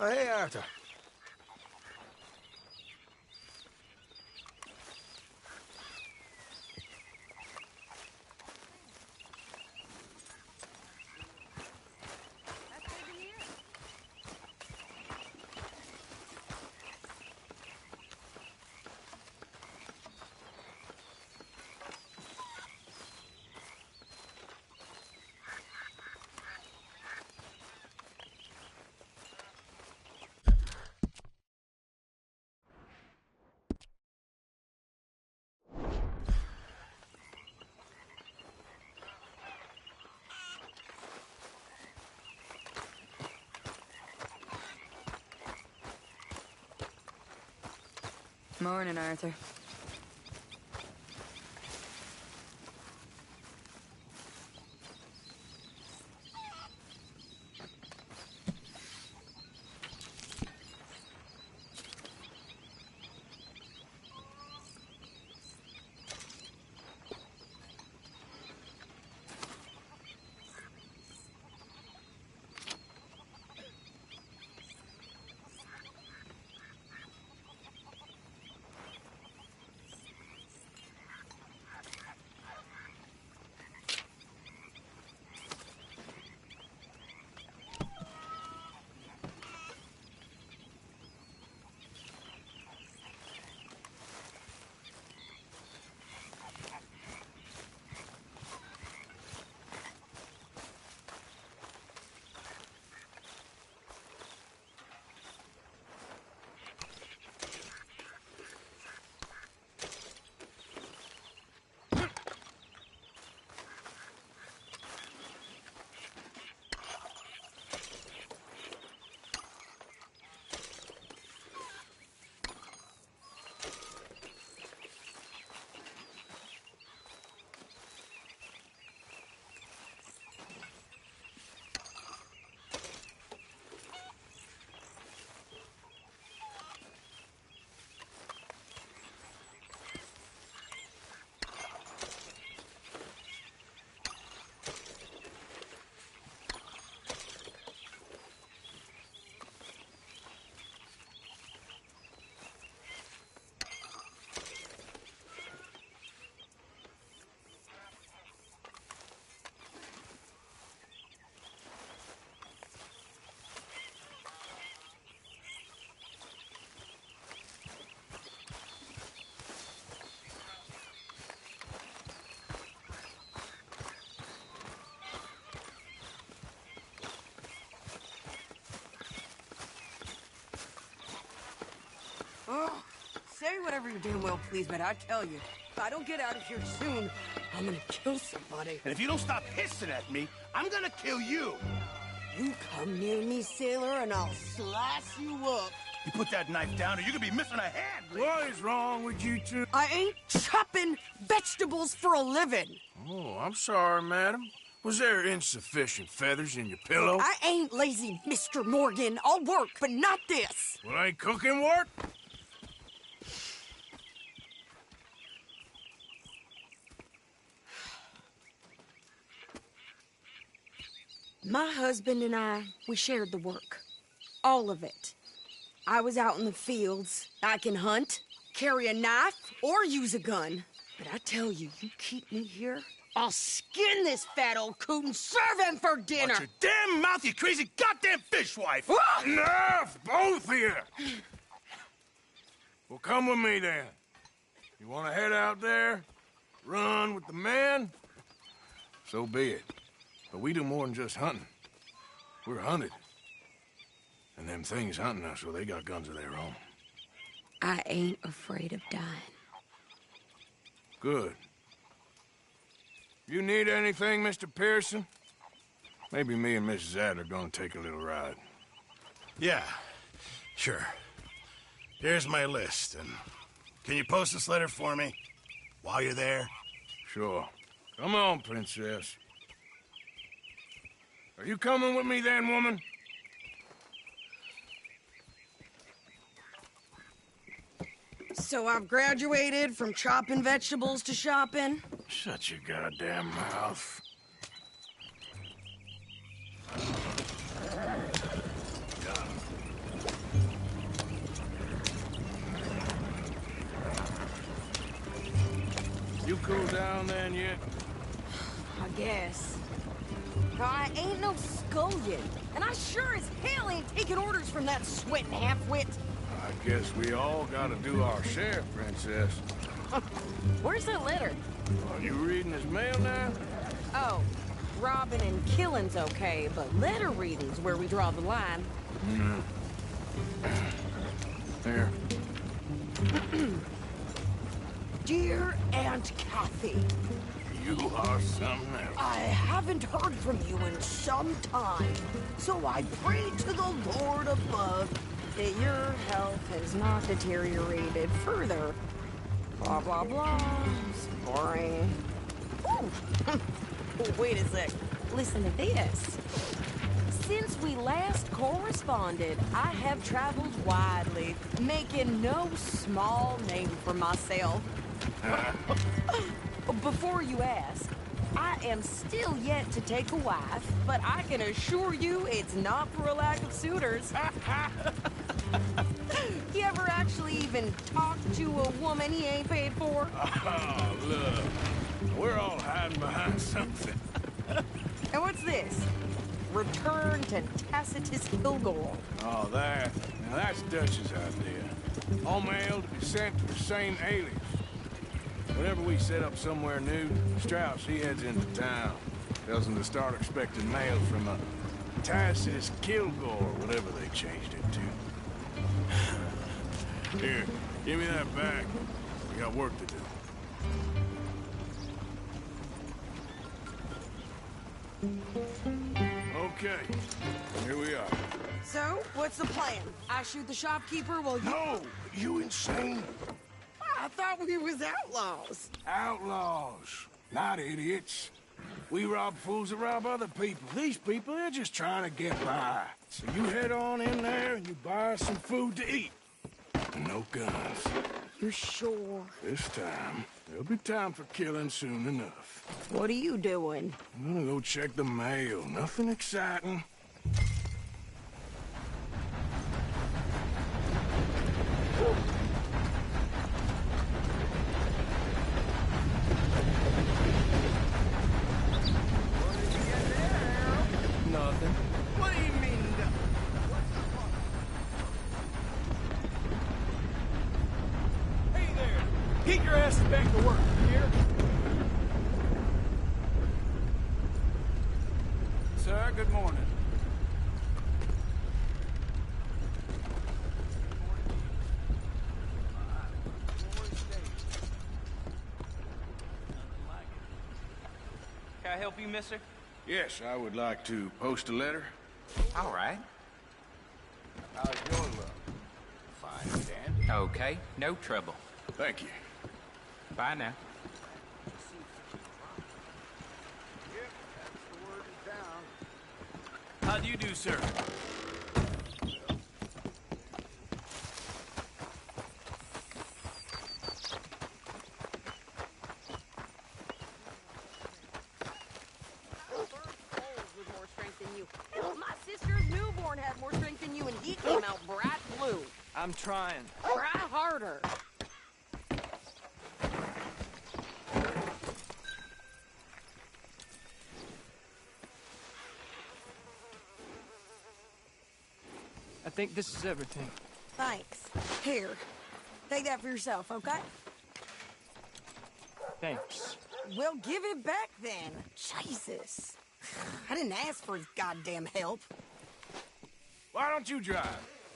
L: Oh, hey, Arthur.
D: Morning, Arthur.
O: Oh, say whatever you damn well please, but I tell you, if I don't get out of here soon, I'm gonna kill somebody.
K: And if you don't stop hissing at me, I'm gonna kill you.
O: You come near me, sailor, and I'll slice you up.
K: You put that knife down or you could be missing a hand.
A: What is wrong with you two?
O: I ain't chopping vegetables for a living.
A: Oh, I'm sorry, madam. Was there insufficient feathers in your pillow?
O: I ain't lazy, Mr. Morgan. I'll work, but not this.
A: Well, ain't cooking work?
O: My husband and I, we shared the work. All of it. I was out in the fields. I can hunt, carry a knife, or use a gun. But I tell you, you keep me here, I'll skin this fat old coot and serve him for dinner.
K: Watch your damn mouth, you crazy goddamn fishwife!
A: Enough, both of you! Well, come with me, then. You want to head out there, run with the men? So be it. But we do more than just hunting. We're hunted. And them things hunting us, well, they got guns of their own.
O: I ain't afraid of dying.
A: Good. You need anything, Mr. Pearson? Maybe me and Mrs. Adler gonna take a little ride.
K: Yeah, sure. Here's my list, and can you post this letter for me while you're there?
A: Sure. Come on, Princess. Are you coming with me then, woman?
O: So I've graduated from chopping vegetables to shopping?
A: Shut your goddamn mouth.
P: cooled down then yet?
O: I guess. I ain't no scullion, and I sure as hell ain't taking orders from that sweating half-wit.
P: I guess we all gotta do our share, Princess.
B: Where's that letter?
P: Are you reading his mail now?
O: Oh, robbing and killing's okay, but letter reading's where we draw the line.
P: Here.
O: Dear Aunt Kathy,
P: You are something else.
O: I haven't heard from you in some time, so I pray to the Lord above that your health has not deteriorated further. Blah, blah, blah. It's boring. Ooh. Wait a sec. Listen to this. Since we last corresponded, I have traveled widely, making no small name for myself. Before you ask, I am still yet to take a wife, but I can assure you it's not for a lack of suitors. You ever actually even talk to a woman he ain't paid for?
P: Oh, look. We're all hiding behind something.
O: And what's this? Return to Tacitus Kilgore.
P: Oh, that. Now, that's Dutch's idea. All mail to be sent to the same alias. Whenever we set up somewhere new, Strauss, he heads into town. Tells them to start expecting mail from a Tacitus Kilgore, whatever they changed it to. Here, give me that back. We got work to do. Okay, here we are.
O: So, what's the plan? I shoot the shopkeeper while you...
P: No! You insane?
O: I thought we was outlaws.
P: Outlaws, not idiots. We rob fools that rob other people. These people, they're just trying to get by. So you head on in there and you buy us some food to eat. No guns.
O: You sure?
P: This time, there'll be time for killing soon enough.
O: What are you doing?
P: I'm gonna go check the mail. Nothing exciting.
H: Nothing.
I: What do you mean?
H: Hey there! Get your asses back to work, you hear? Sir, good morning.
Q: Can I help you, mister?
P: Yes, I would like to post a letter.
Q: All right.
P: How's your luck?
Q: Fine, Dan. Okay, no trouble.
P: Thank you.
Q: Bye now.
H: How do you do, sir?
O: My sister's newborn had more strength than you, and he came out bright blue.
Q: I'm trying.
O: Try harder.
Q: I think this is everything.
O: Thanks. Here, take that for yourself, okay?
Q: Thanks.
O: Well, give it back then. Jesus. I didn't ask for his goddamn help.
P: Why don't you drive?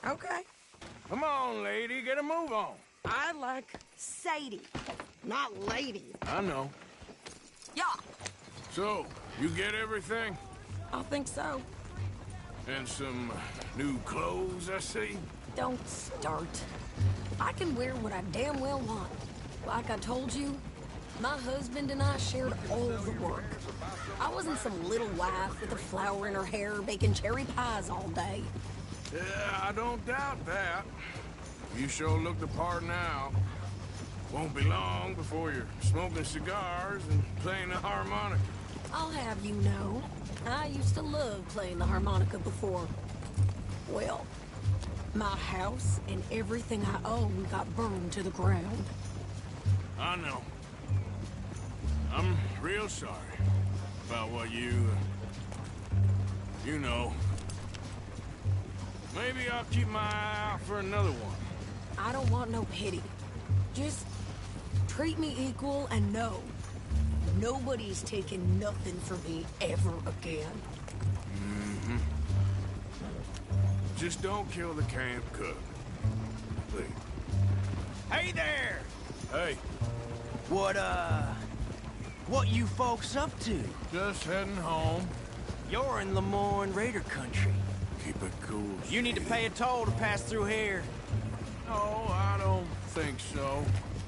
O: Okay.
P: Come on, lady, get a move on.
O: I like Sadie, not lady.
P: I know.
O: Yeah,
P: So, you get everything?
O: I think so.
P: And some new clothes, I see?
O: Don't start. I can wear what I damn well want. Like I told you, my husband and I shared all the work. I wasn't some little wife with a flower in her hair baking cherry pies all day.
P: Yeah, I don't doubt that. You sure look the part now. Won't be long before you're smoking cigars and playing the harmonica.
O: I'll have you know, I used to love playing the harmonica before. Well, my house and everything I own got burned to the ground.
P: I know. I'm real sorry about what you know. Maybe I'll keep my eye out for another one.
O: I don't want no pity. Just treat me equal and know nobody's taking nothing from me ever again.
P: Mm-hmm. Just don't kill the camp cook. Please.
I: Hey there!
P: Hey.
I: What you folks up to?
P: Just heading home.
I: You're in Lemoyne Raider country.
P: Keep it cool.
I: You need to pay a toll to pass through here.
P: No, I don't think so.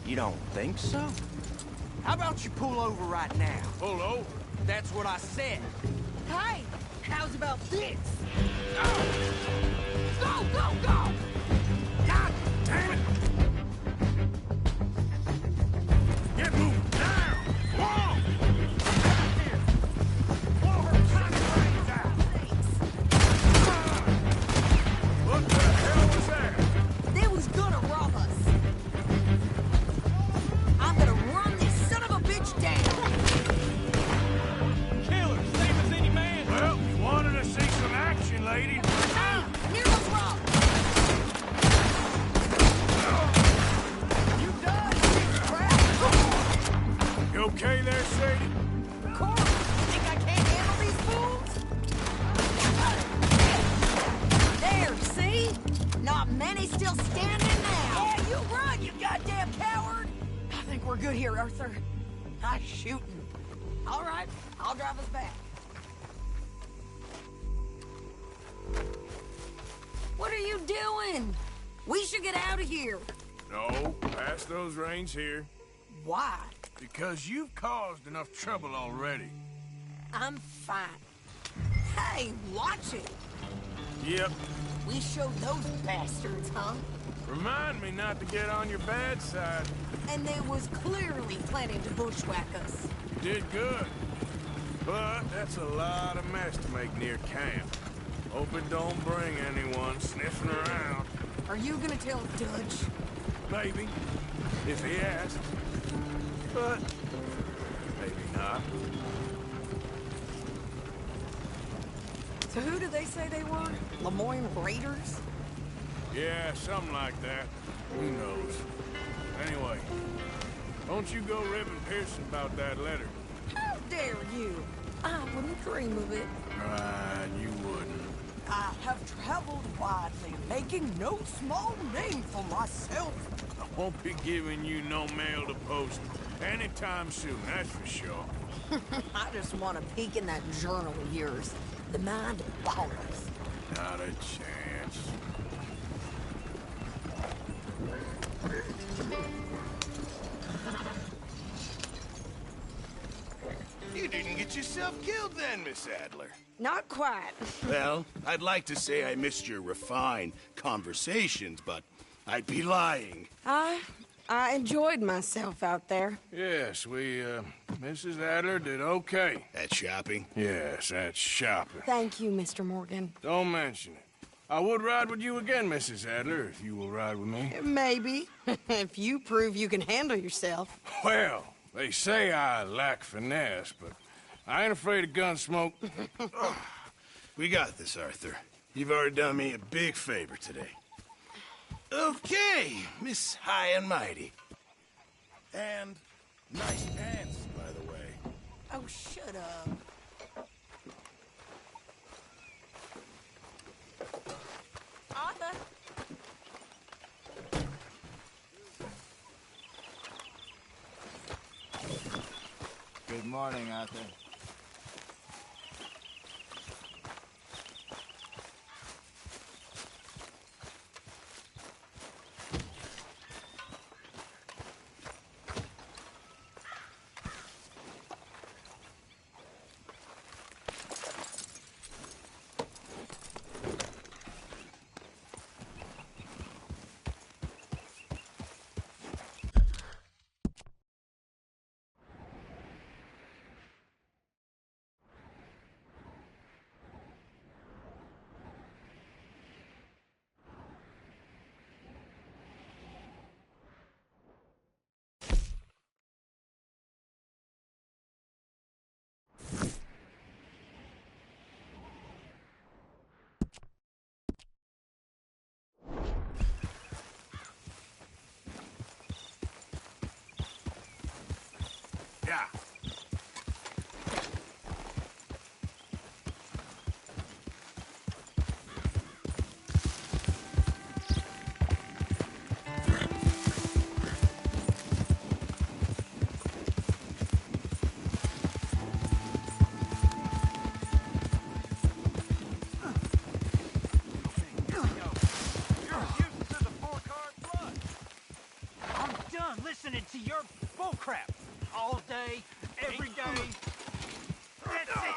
I: You don't think so? How about you pull over right now?
P: Pull over?
I: That's what I said.
O: Hey, how's about this?
I: Go, go, go! God damn it!
P: Get moving now! Whoa! What the hell was that?
O: They was gonna rob us. I'm gonna run this son of a bitch down.
I: Killer, same as any man.
P: Well, you wanted to see some action, lady.
O: Hey, here goes Rob.
I: You done, you crap.
P: You okay there, Sadie?
O: Of course. You think I can't handle these fools? There, see? Not many still standing now. Yeah, you run, you goddamn coward. I think we're good here, Arthur. Nice shooting. All right, I'll drive us back. What are you doing? We should get out of here.
P: No, pass those reins here.
O: Why?
P: Because you've caused enough trouble already.
O: I'm fine. Hey, watch it.
P: Yep.
O: We showed those bastards, huh?
P: Remind me not to get on your bad side.
O: And they was clearly planning to bushwhack us.
P: You did good. But that's a lot of mess to make near camp. Hope it don't bring anyone sniffing around.
O: Are you gonna tell Dutch?
P: Maybe, if he asks. But maybe not.
O: So who did they say they were? Lemoyne Raiders?
P: Yeah, something like that. Who knows? Anyway, don't you go ribbing Pearson about that letter.
O: How dare you? I wouldn't dream of it.
P: Right, you wouldn't.
O: I have traveled widely, making no small name for myself.
P: I won't be giving you no mail to post anytime soon, that's for sure.
O: I just want to peek in that journal of yours. The mind of ballers.
P: Not a chance.
K: You didn't get yourself killed then, Miss Adler.
O: Not quite.
K: Well, I'd like to say I missed your refined conversations, but I'd be lying.
O: I enjoyed myself out there.
P: Yes, Mrs. Adler did okay.
K: At shopping?
P: Yes, that's shopping.
O: Thank you, Mr. Morgan.
P: Don't mention it. I would ride with you again, Mrs. Adler, if you will ride with me.
O: Maybe. If you prove you can handle yourself.
P: Well, they say I lack finesse, but I ain't afraid of gun smoke.
K: We got this, Arthur. You've already done me a big favor today. Okay, Miss High and Mighty. And nice pants, by the way.
O: Oh, shut up. Arthur?
C: Good morning, Arthur.
R: listening to your bullcrap all day, every day. That's it.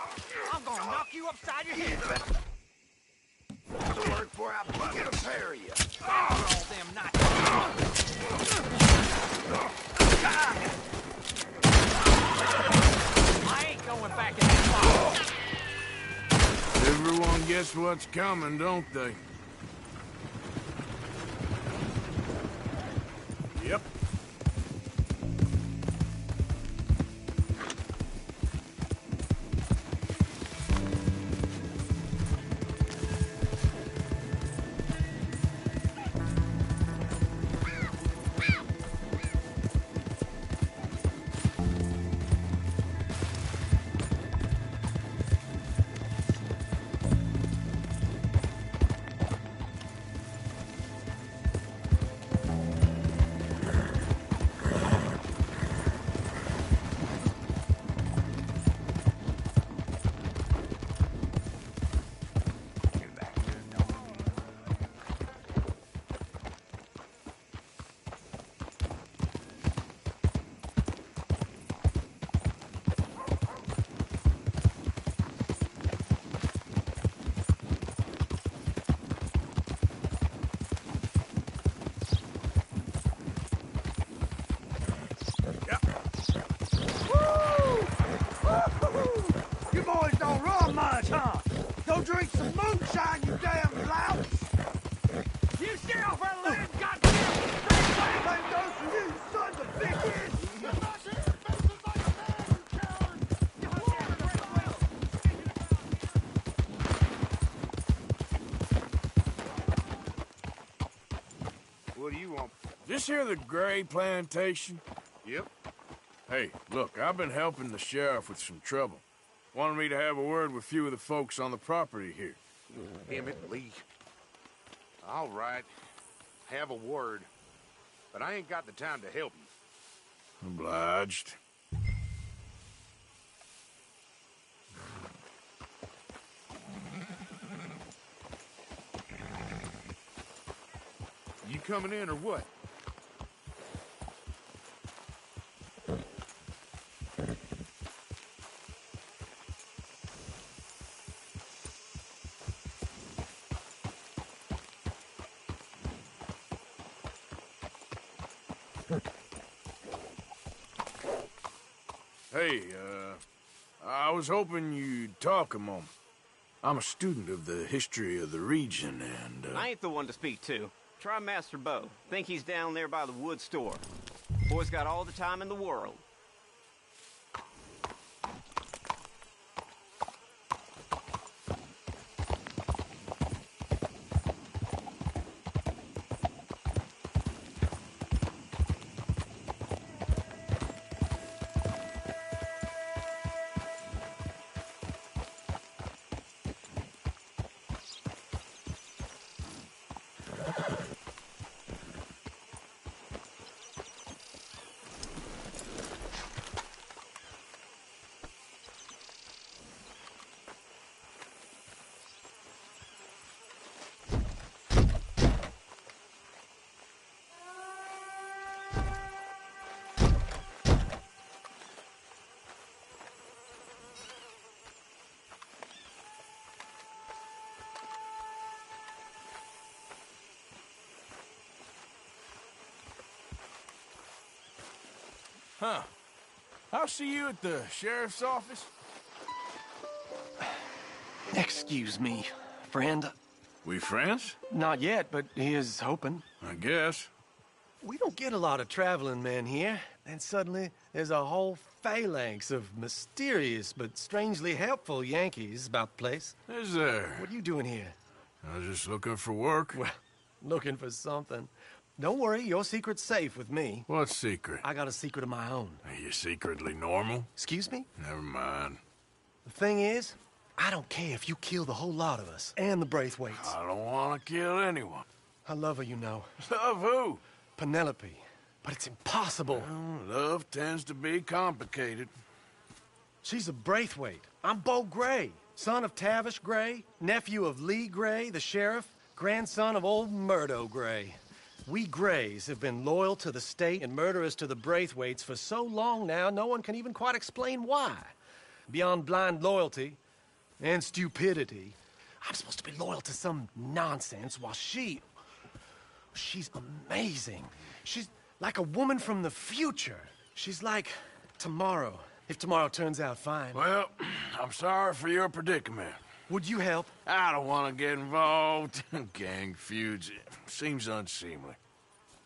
R: I'm gonna knock you upside your head.
K: To work for I bucket a pair of you.
R: All them nights. I ain't going back in that box.
P: Everyone gets what's coming, don't they? Yep.
R: You boys don't run much, huh? Go drink some moonshine, you damn louts! You stay off our land, goddamn! Same goes for you, sons of bitches!
P: What do you want? This here the Gray plantation? Yep. Hey, look, I've been helping the sheriff with some trouble. Wanted me to have a word with a few of the folks on the property here.
S: Damn it, Lee. All right. Have a word. But I ain't got the time to help you.
P: Obliged.
S: You coming in or what?
P: Hey, I was hoping you'd talk a moment. I'm a student of the history of the region, and,
M: I ain't the one to speak to. Try Master Bo. Think he's down there by the wood store. Boy's got all the time in the world.
P: Huh. I'll see you at the sheriff's office.
N: Excuse me, friend.
P: We friends?
N: Not yet, but he is hoping.
P: I guess.
N: We don't get a lot of traveling men here, and suddenly there's a whole phalanx of mysterious but strangely helpful Yankees about the place.
P: Is there?
N: What are you doing here?
P: I was just looking for work.
N: Well, looking for something. Don't worry, your secret's safe with me.
P: What secret?
N: I got a secret of my own.
P: Are you secretly normal?
N: Excuse me?
P: Never mind.
N: The thing is, I don't care if you kill the whole lot of us, and the Braithwaites.
P: I don't want to kill anyone.
N: I love her, you know.
P: Love who?
N: Penelope. But it's impossible.
P: Well, love tends to be complicated.
N: She's a Braithwaite. I'm Bo Gray, son of Tavish Gray, nephew of Lee Gray, the sheriff, grandson of old Murdo Gray.
T: We Greys have been loyal to the state and murderers to the Braithwaites for so long now, no one can even quite explain why. Beyond blind loyalty and stupidity, I'm supposed to be loyal to some nonsense while she's amazing. She's like a woman from the future. She's like tomorrow, if tomorrow turns out fine.
K: Well, I'm sorry for your predicament.
T: Would you help?
K: I don't want to get involved in gang feuds. It seems unseemly.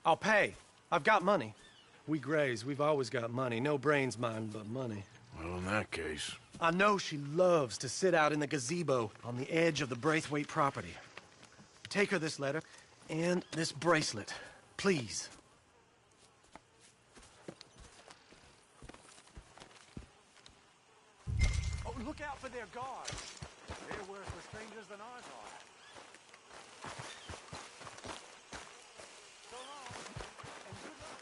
T: I'll pay. I've got money. We Greys, we've always got money. No brains, mind, but money.
K: Well, in that case...
T: I know she loves to sit out in the gazebo on the edge of the Braithwaite property. Take her this letter and this bracelet, please. Oh, look out for their guards. They're worse for strangers than ours are. So long, and good luck.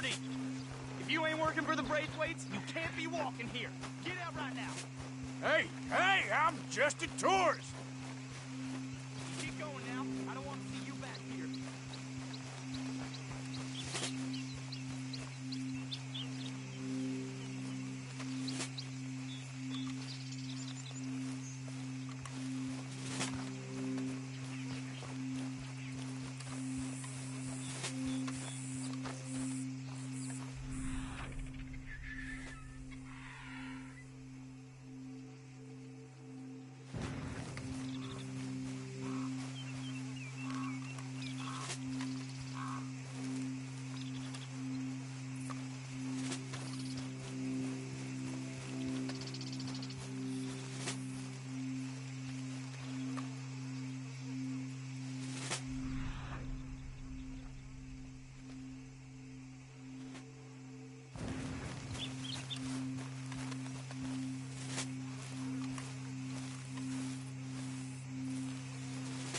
U: property. If you ain't working for the Braithwaites, you can't be walking here. Get out right now.
A: Hey, I'm just a tourist.
U: Keep going now. I don't want to see you back here.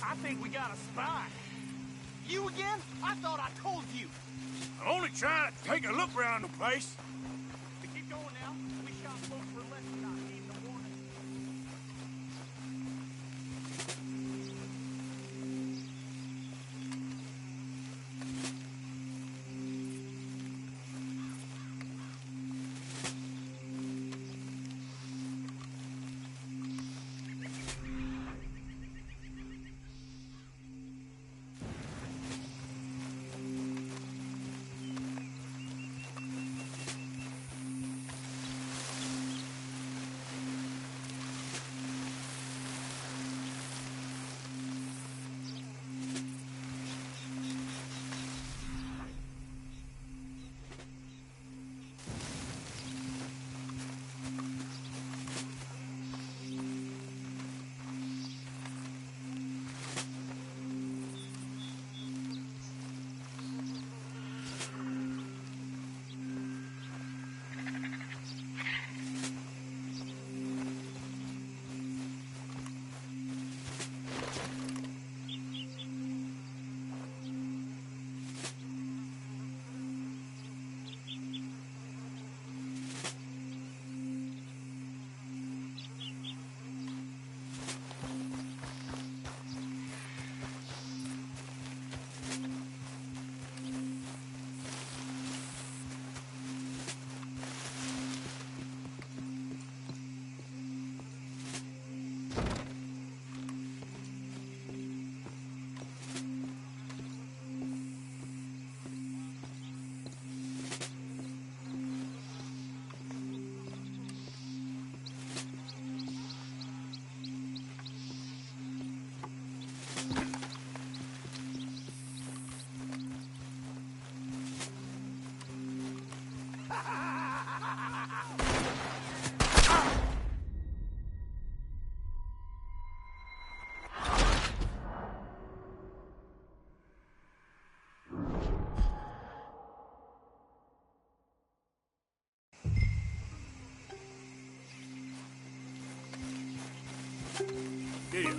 U: I think we got a spy. You again? I thought I told you.
A: I'm only trying to take a look around the place.
U: Keep going now. We shot folks for less than not needing a warning.
A: Yeah.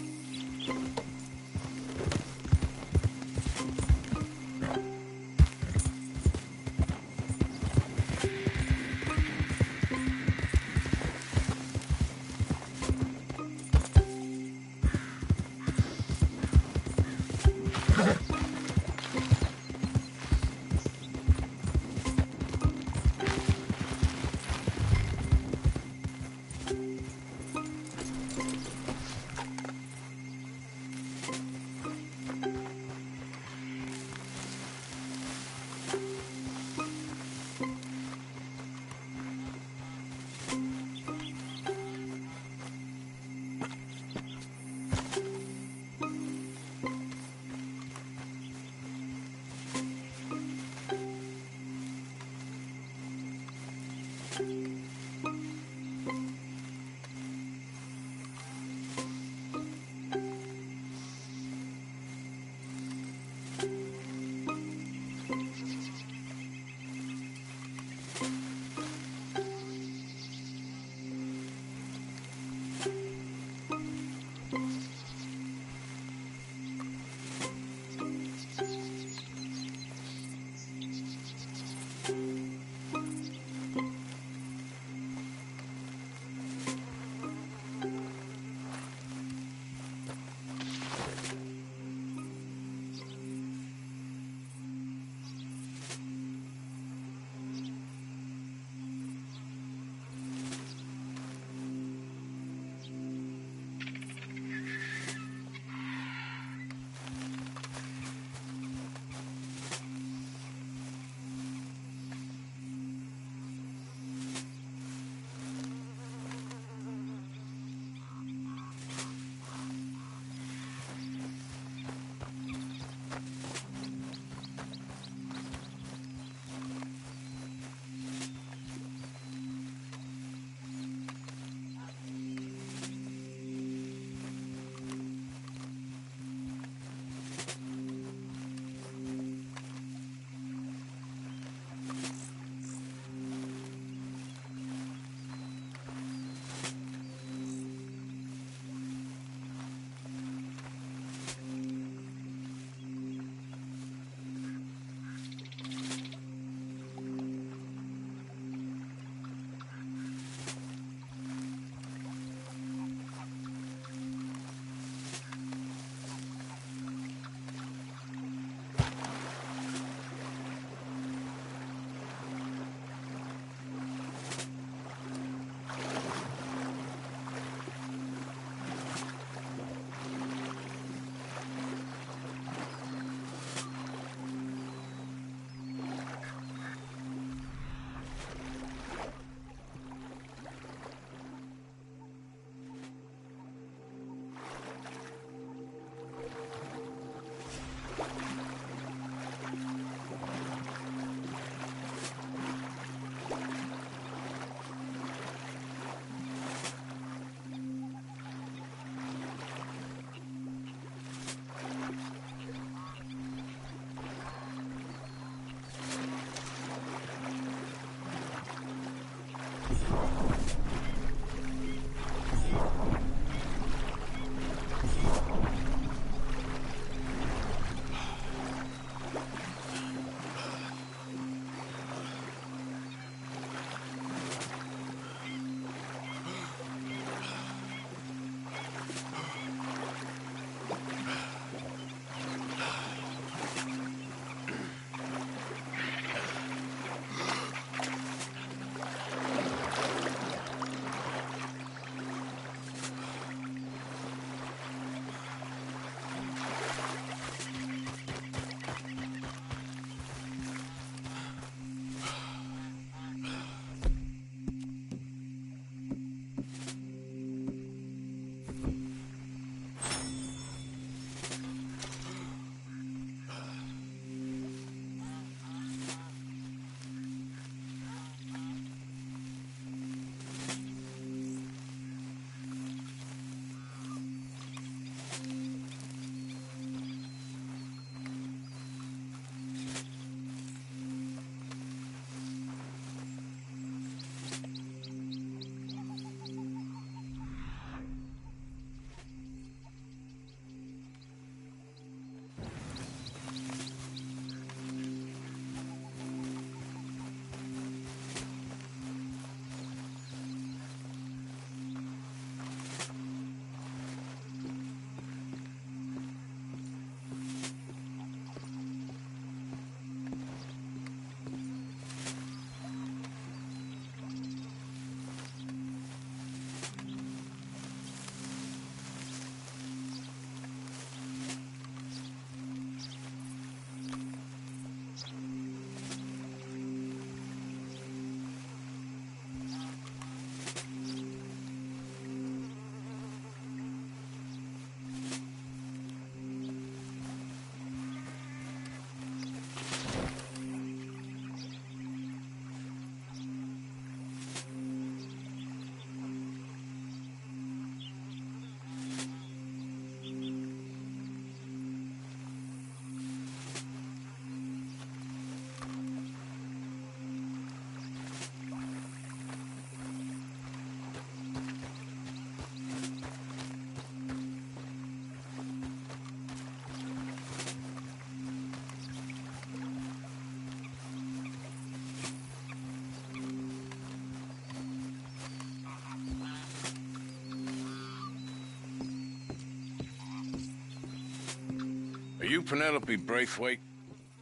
K: Are you Penelope Braithwaite?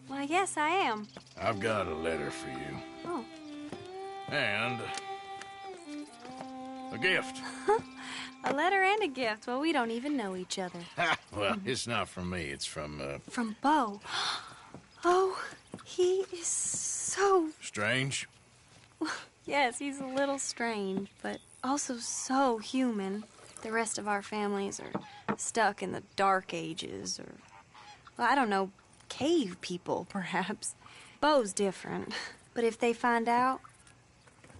F: Why, yes, I am.
K: I've got a letter for you.
F: Oh.
K: And a gift.
F: A letter and a gift. Well, we don't even know each other.
K: Well, it's not from me. It's from,
F: From Bo. Oh, he is so...
K: Strange?
F: Yes, he's a little strange, but also so human. The rest of our families are stuck in the dark ages, or... Well, I don't know, cave people, perhaps. Bo's different. But if they find out,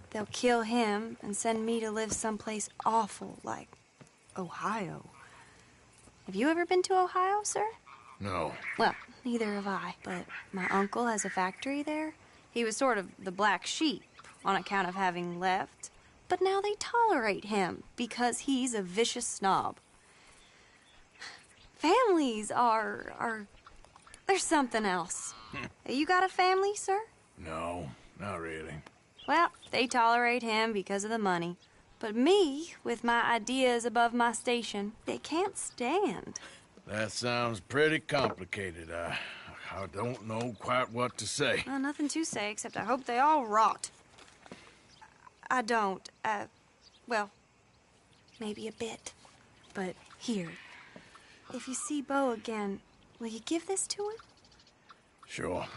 F: they'll kill him and send me to live someplace awful like Ohio. Have you ever been to Ohio, sir?
K: No.
F: Well, neither have I, but my uncle has a factory there. He was sort of the black sheep on account of having left, but now they tolerate him because he's a vicious snob. Families are there's something else. You got a family, sir?
K: No, not really.
F: Well, they tolerate him because of the money. But me, with my ideas above my station, they can't stand.
K: That sounds pretty complicated. I don't know quite what to say.
F: Well, nothing to say, except I hope they all rot. I don't, well, maybe a bit. But here, if you see Bo again, will you give this to him?
K: Sure.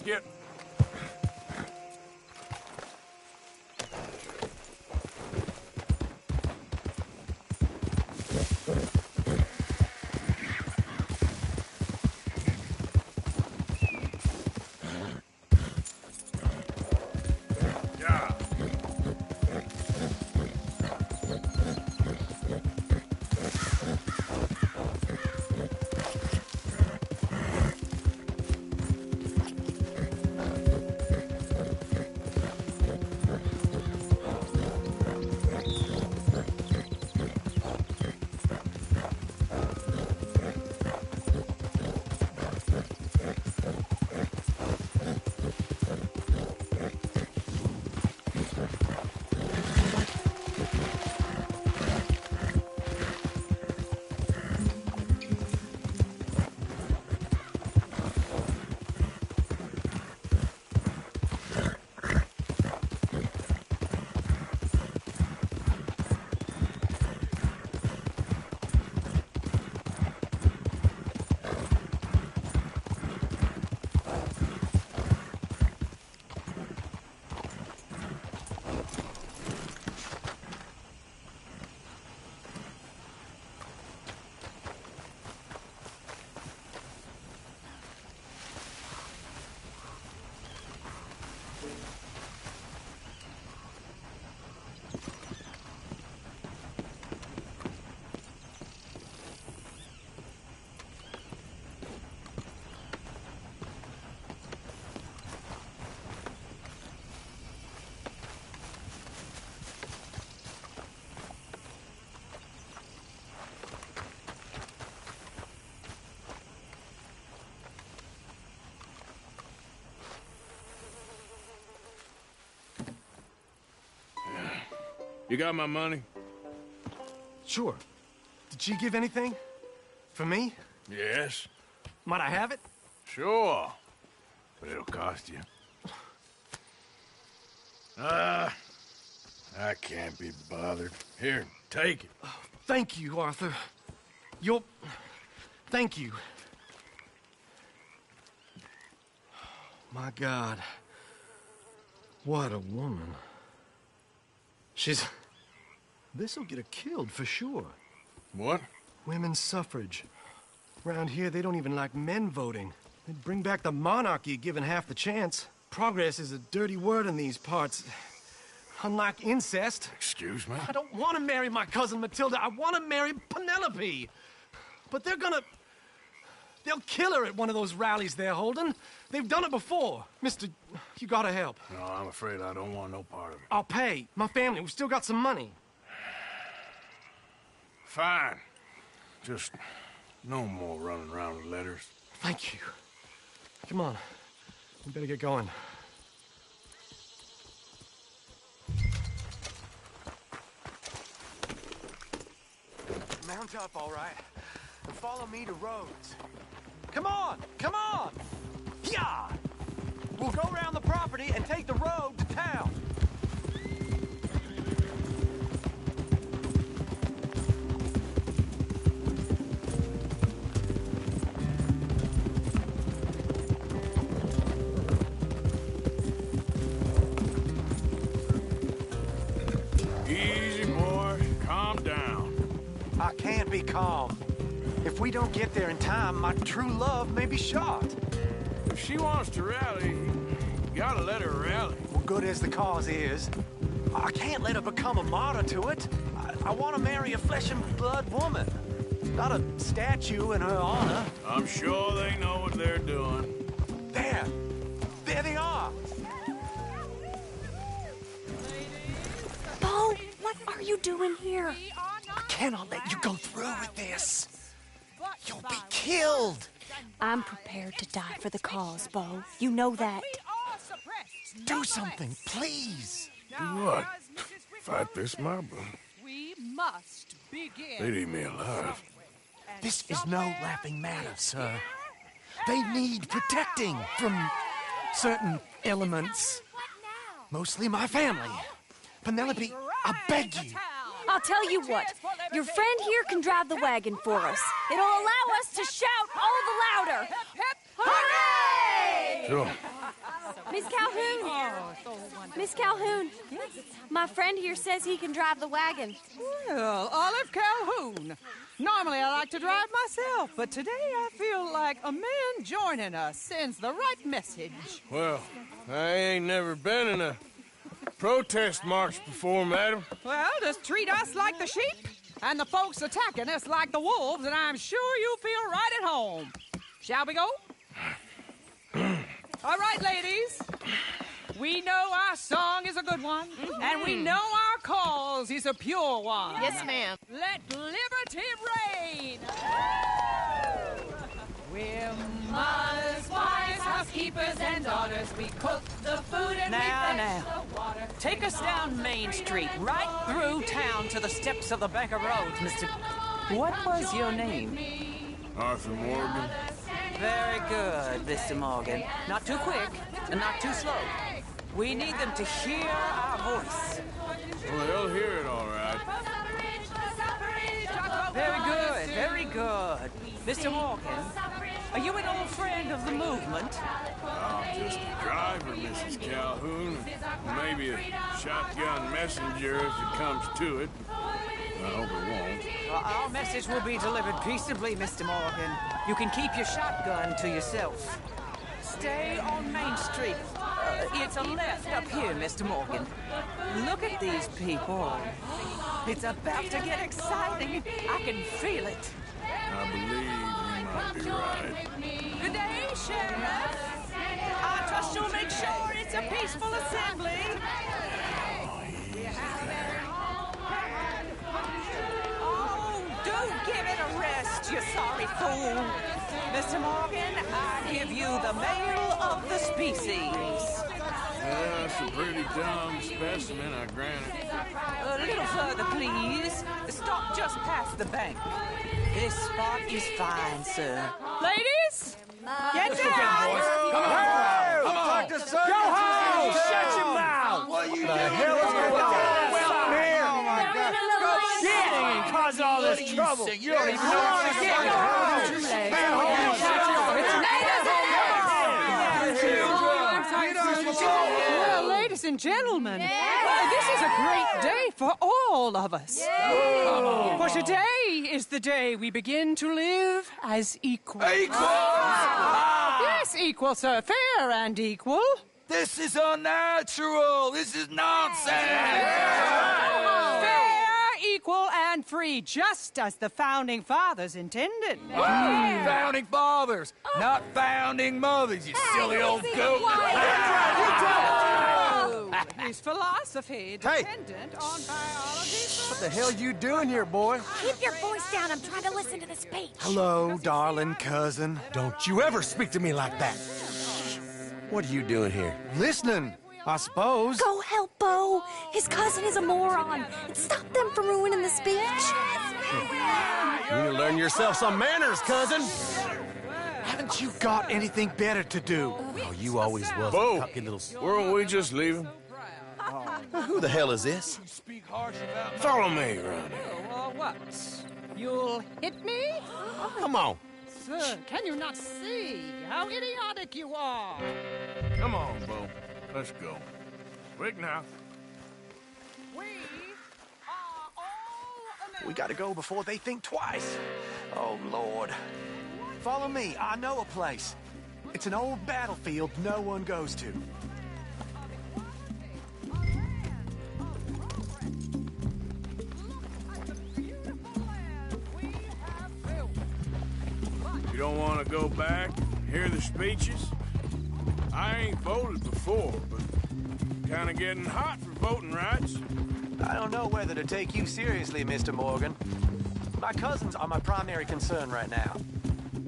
H: Get.
P: You got my money?
T: Sure. Did she give anything? For me?
P: Yes.
T: Might I have it?
P: Sure. But it'll cost you. I can't be bothered. Here, take it.
T: Oh, thank you, Arthur. Thank you. My God. What a woman. This'll get her killed for sure.
P: What?
T: Women's suffrage. Around here, they don't even like men voting. They'd bring back the monarchy given half the chance. Progress is a dirty word in these parts. Unlike incest.
P: Excuse me?
T: I don't want to marry my cousin Matilda. I want to marry Penelope. But they'll kill her at one of those rallies they're holding. They've done it before. Mister, you gotta help.
P: No, I'm afraid I don't want no part of it.
T: I'll pay. My family, we've still got some money.
P: Fine. Just no more running around with letters.
T: Thank you. Come on. We better get going. Mount up, all right, and follow me to Rhodes. Come on! Come on! Yeah! We'll go around the property and take the road to town.
P: Easy, boy. Calm down.
T: I can't be calm. If we don't get there in time, my true love may be shot.
P: If she wants to rally, you gotta let her rally.
T: Well, good as the cause is, I can't let her become a martyr to it. I want to marry a flesh and blood woman, not a statue in her honor.
P: I'm sure they know what they're doing.
T: There they are.
F: Bo, what are you doing here?
T: I cannot let you go through with this. You'll be killed.
F: I'm prepared to die for the cause, Bo. You know that.
T: Do something, please.
P: Do what? Fight this mob?
J: We must begin.
P: They'd eat me alive.
T: This is no laughing matter, sir. They need protecting from certain elements. Mostly my family. Penelope, I beg you.
F: I'll tell you what. Your friend here can drive the wagon for us. It'll allow us to shout all the louder. Hooray!
P: Sure.
F: Miss Calhoun. Miss Calhoun. My friend here says he can drive the wagon.
J: Well, Olive Calhoun. Normally I like to drive myself, but today I feel like a man joining us sends the right message.
P: Well, I ain't never been in a protest march before, madam.
J: Well, just treat us like the sheep, and the folks attacking us like the wolves, and I'm sure you'll feel right at home. Shall we go? All right, ladies. We know our song is a good one, and we know our cause is a pure one.
B: Yes, ma'am.
J: Let liberty reign! We're mothers, wives, housekeepers, and daughters. We cook the food and refresh the water.
V: Take us down Main Street, right through town to the steps of the Bank of Rhodes, Mr. What was your name?
P: Arthur Morgan.
V: Very good, Mr. Morgan. Not too quick, and not too slow. We need them to hear our voice.
P: Well, they'll hear it all right.
V: Very good, very good. Mr. Morgan, are you an old friend of the movement?
P: I'm just a driver, Mrs. Calhoun. Maybe a shotgun messenger if it comes to it. I hope it won't.
V: Well, our message will be delivered peaceably, Mr. Morgan. You can keep your shotgun to yourself. Stay on Main Street. It's a left up here, Mr. Morgan. Look at these people. It's about to get exciting. I can feel it.
P: I believe you might be right.
V: Good day, Sheriff. I trust you'll make sure it's a peaceful assembly. Oh, do give it a rest, you sorry fool. Mr. Morgan, I give you the male of the species.
P: That's a pretty dumb specimen, I grant it.
V: A little further, please. Stop just past the bank. This spot is fine, sir. Ladies, get down!
R: boys. Come on. Come on. Go home! Shut your mouth! What are you doing?
T: hell is going on?
R: Well, here.
T: Oh, my God.
R: Sitting and causing all this trouble. You don't even know what you're getting.
J: Well, ladies and gentlemen, this is a great day for all of us. For today is the day we begin to live as equals. Yes, equal, sir. Fair and equal.
R: This is unnatural. This is nonsense.
J: Fair, equal, and free, just as the Founding Fathers intended.
R: Founding fathers, not founding mothers, you silly old goat.
J: His philosophy dependent on biology.
T: What the hell you doing here, boy?
E: Keep your voice down. I'm trying to listen to the speech.
T: Hello, darling cousin. Don't you ever speak to me like that. What are you doing here? Listening, I suppose.
E: Go help Bo. His cousin is a moron. And stop them from ruining the speech.
T: You need to learn yourself some manners, cousin. Haven't you got anything better to do? Oh, you always was
P: Bo,
T: a cocky little...
P: weren't we just leaving?
T: Who the hell is this?
P: Follow me around here.
J: What? You'll hit me?
T: Come on.
J: Sir, can you not see how idiotic you are?
P: Come on, Bo. Let's go. Quick now.
T: We gotta go before they think twice. Oh, Lord. Follow me. I know a place. It's an old battlefield no one goes to.
P: You don't want to go back, hear the speeches? I ain't voted before, but kind of getting hot for voting rights.
T: I don't know whether to take you seriously, Mr. Morgan. My cousins are my primary concern right now.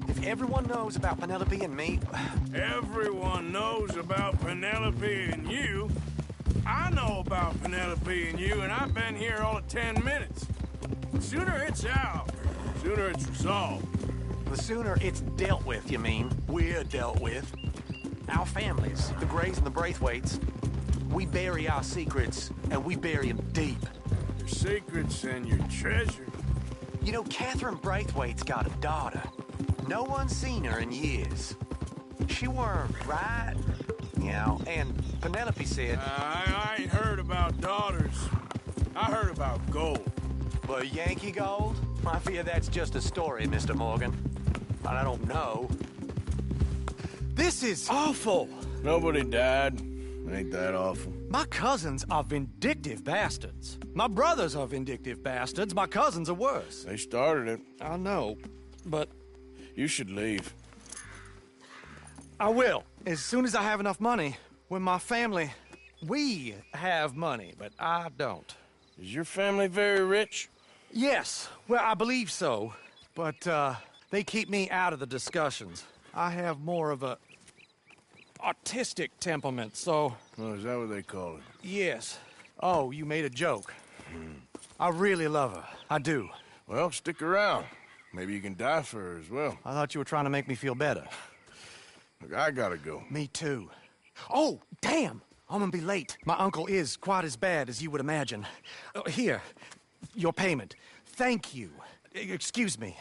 T: If everyone knows about Penelope and me...
P: Everyone knows about Penelope and you. I know about Penelope and you, and I've been here all of 10 minutes. The sooner it's out, the sooner it's resolved.
T: The sooner it's dealt with, you mean? We're dealt with. Our families, the Grays and the Braithwaites, we bury our secrets, and we bury them deep.
P: Your secrets and your treasure.
T: You know, Catherine Braithwaite's got a daughter. No one's seen her in years. She weren't right, you know, and Penelope said...
P: I ain't heard about daughters. I heard about gold.
T: But Yankee gold? I fear that's just a story, Mr. Morgan. But I don't know. This is awful.
P: Nobody died. Ain't that awful?
T: My cousins are vindictive bastards. My brothers are vindictive bastards. My cousins are worse.
P: They started it.
T: I know, but...
P: You should leave.
T: I will, as soon as I have enough money. When my family... We have money, but I don't.
P: Is your family very rich?
T: Yes, well, I believe so. But, they keep me out of the discussions. I have more of a... artistic temperament, so...
P: Oh, is that what they call it?
T: Yes. Oh, you made a joke. I really love her. I do.
P: Well, stick around. Maybe you can die for her as well.
T: I thought you were trying to make me feel better.
P: Look, I gotta go.
T: Me too. Oh, damn! I'm gonna be late. My uncle is quite as bad as you would imagine. Here, your payment. Thank you. Excuse me.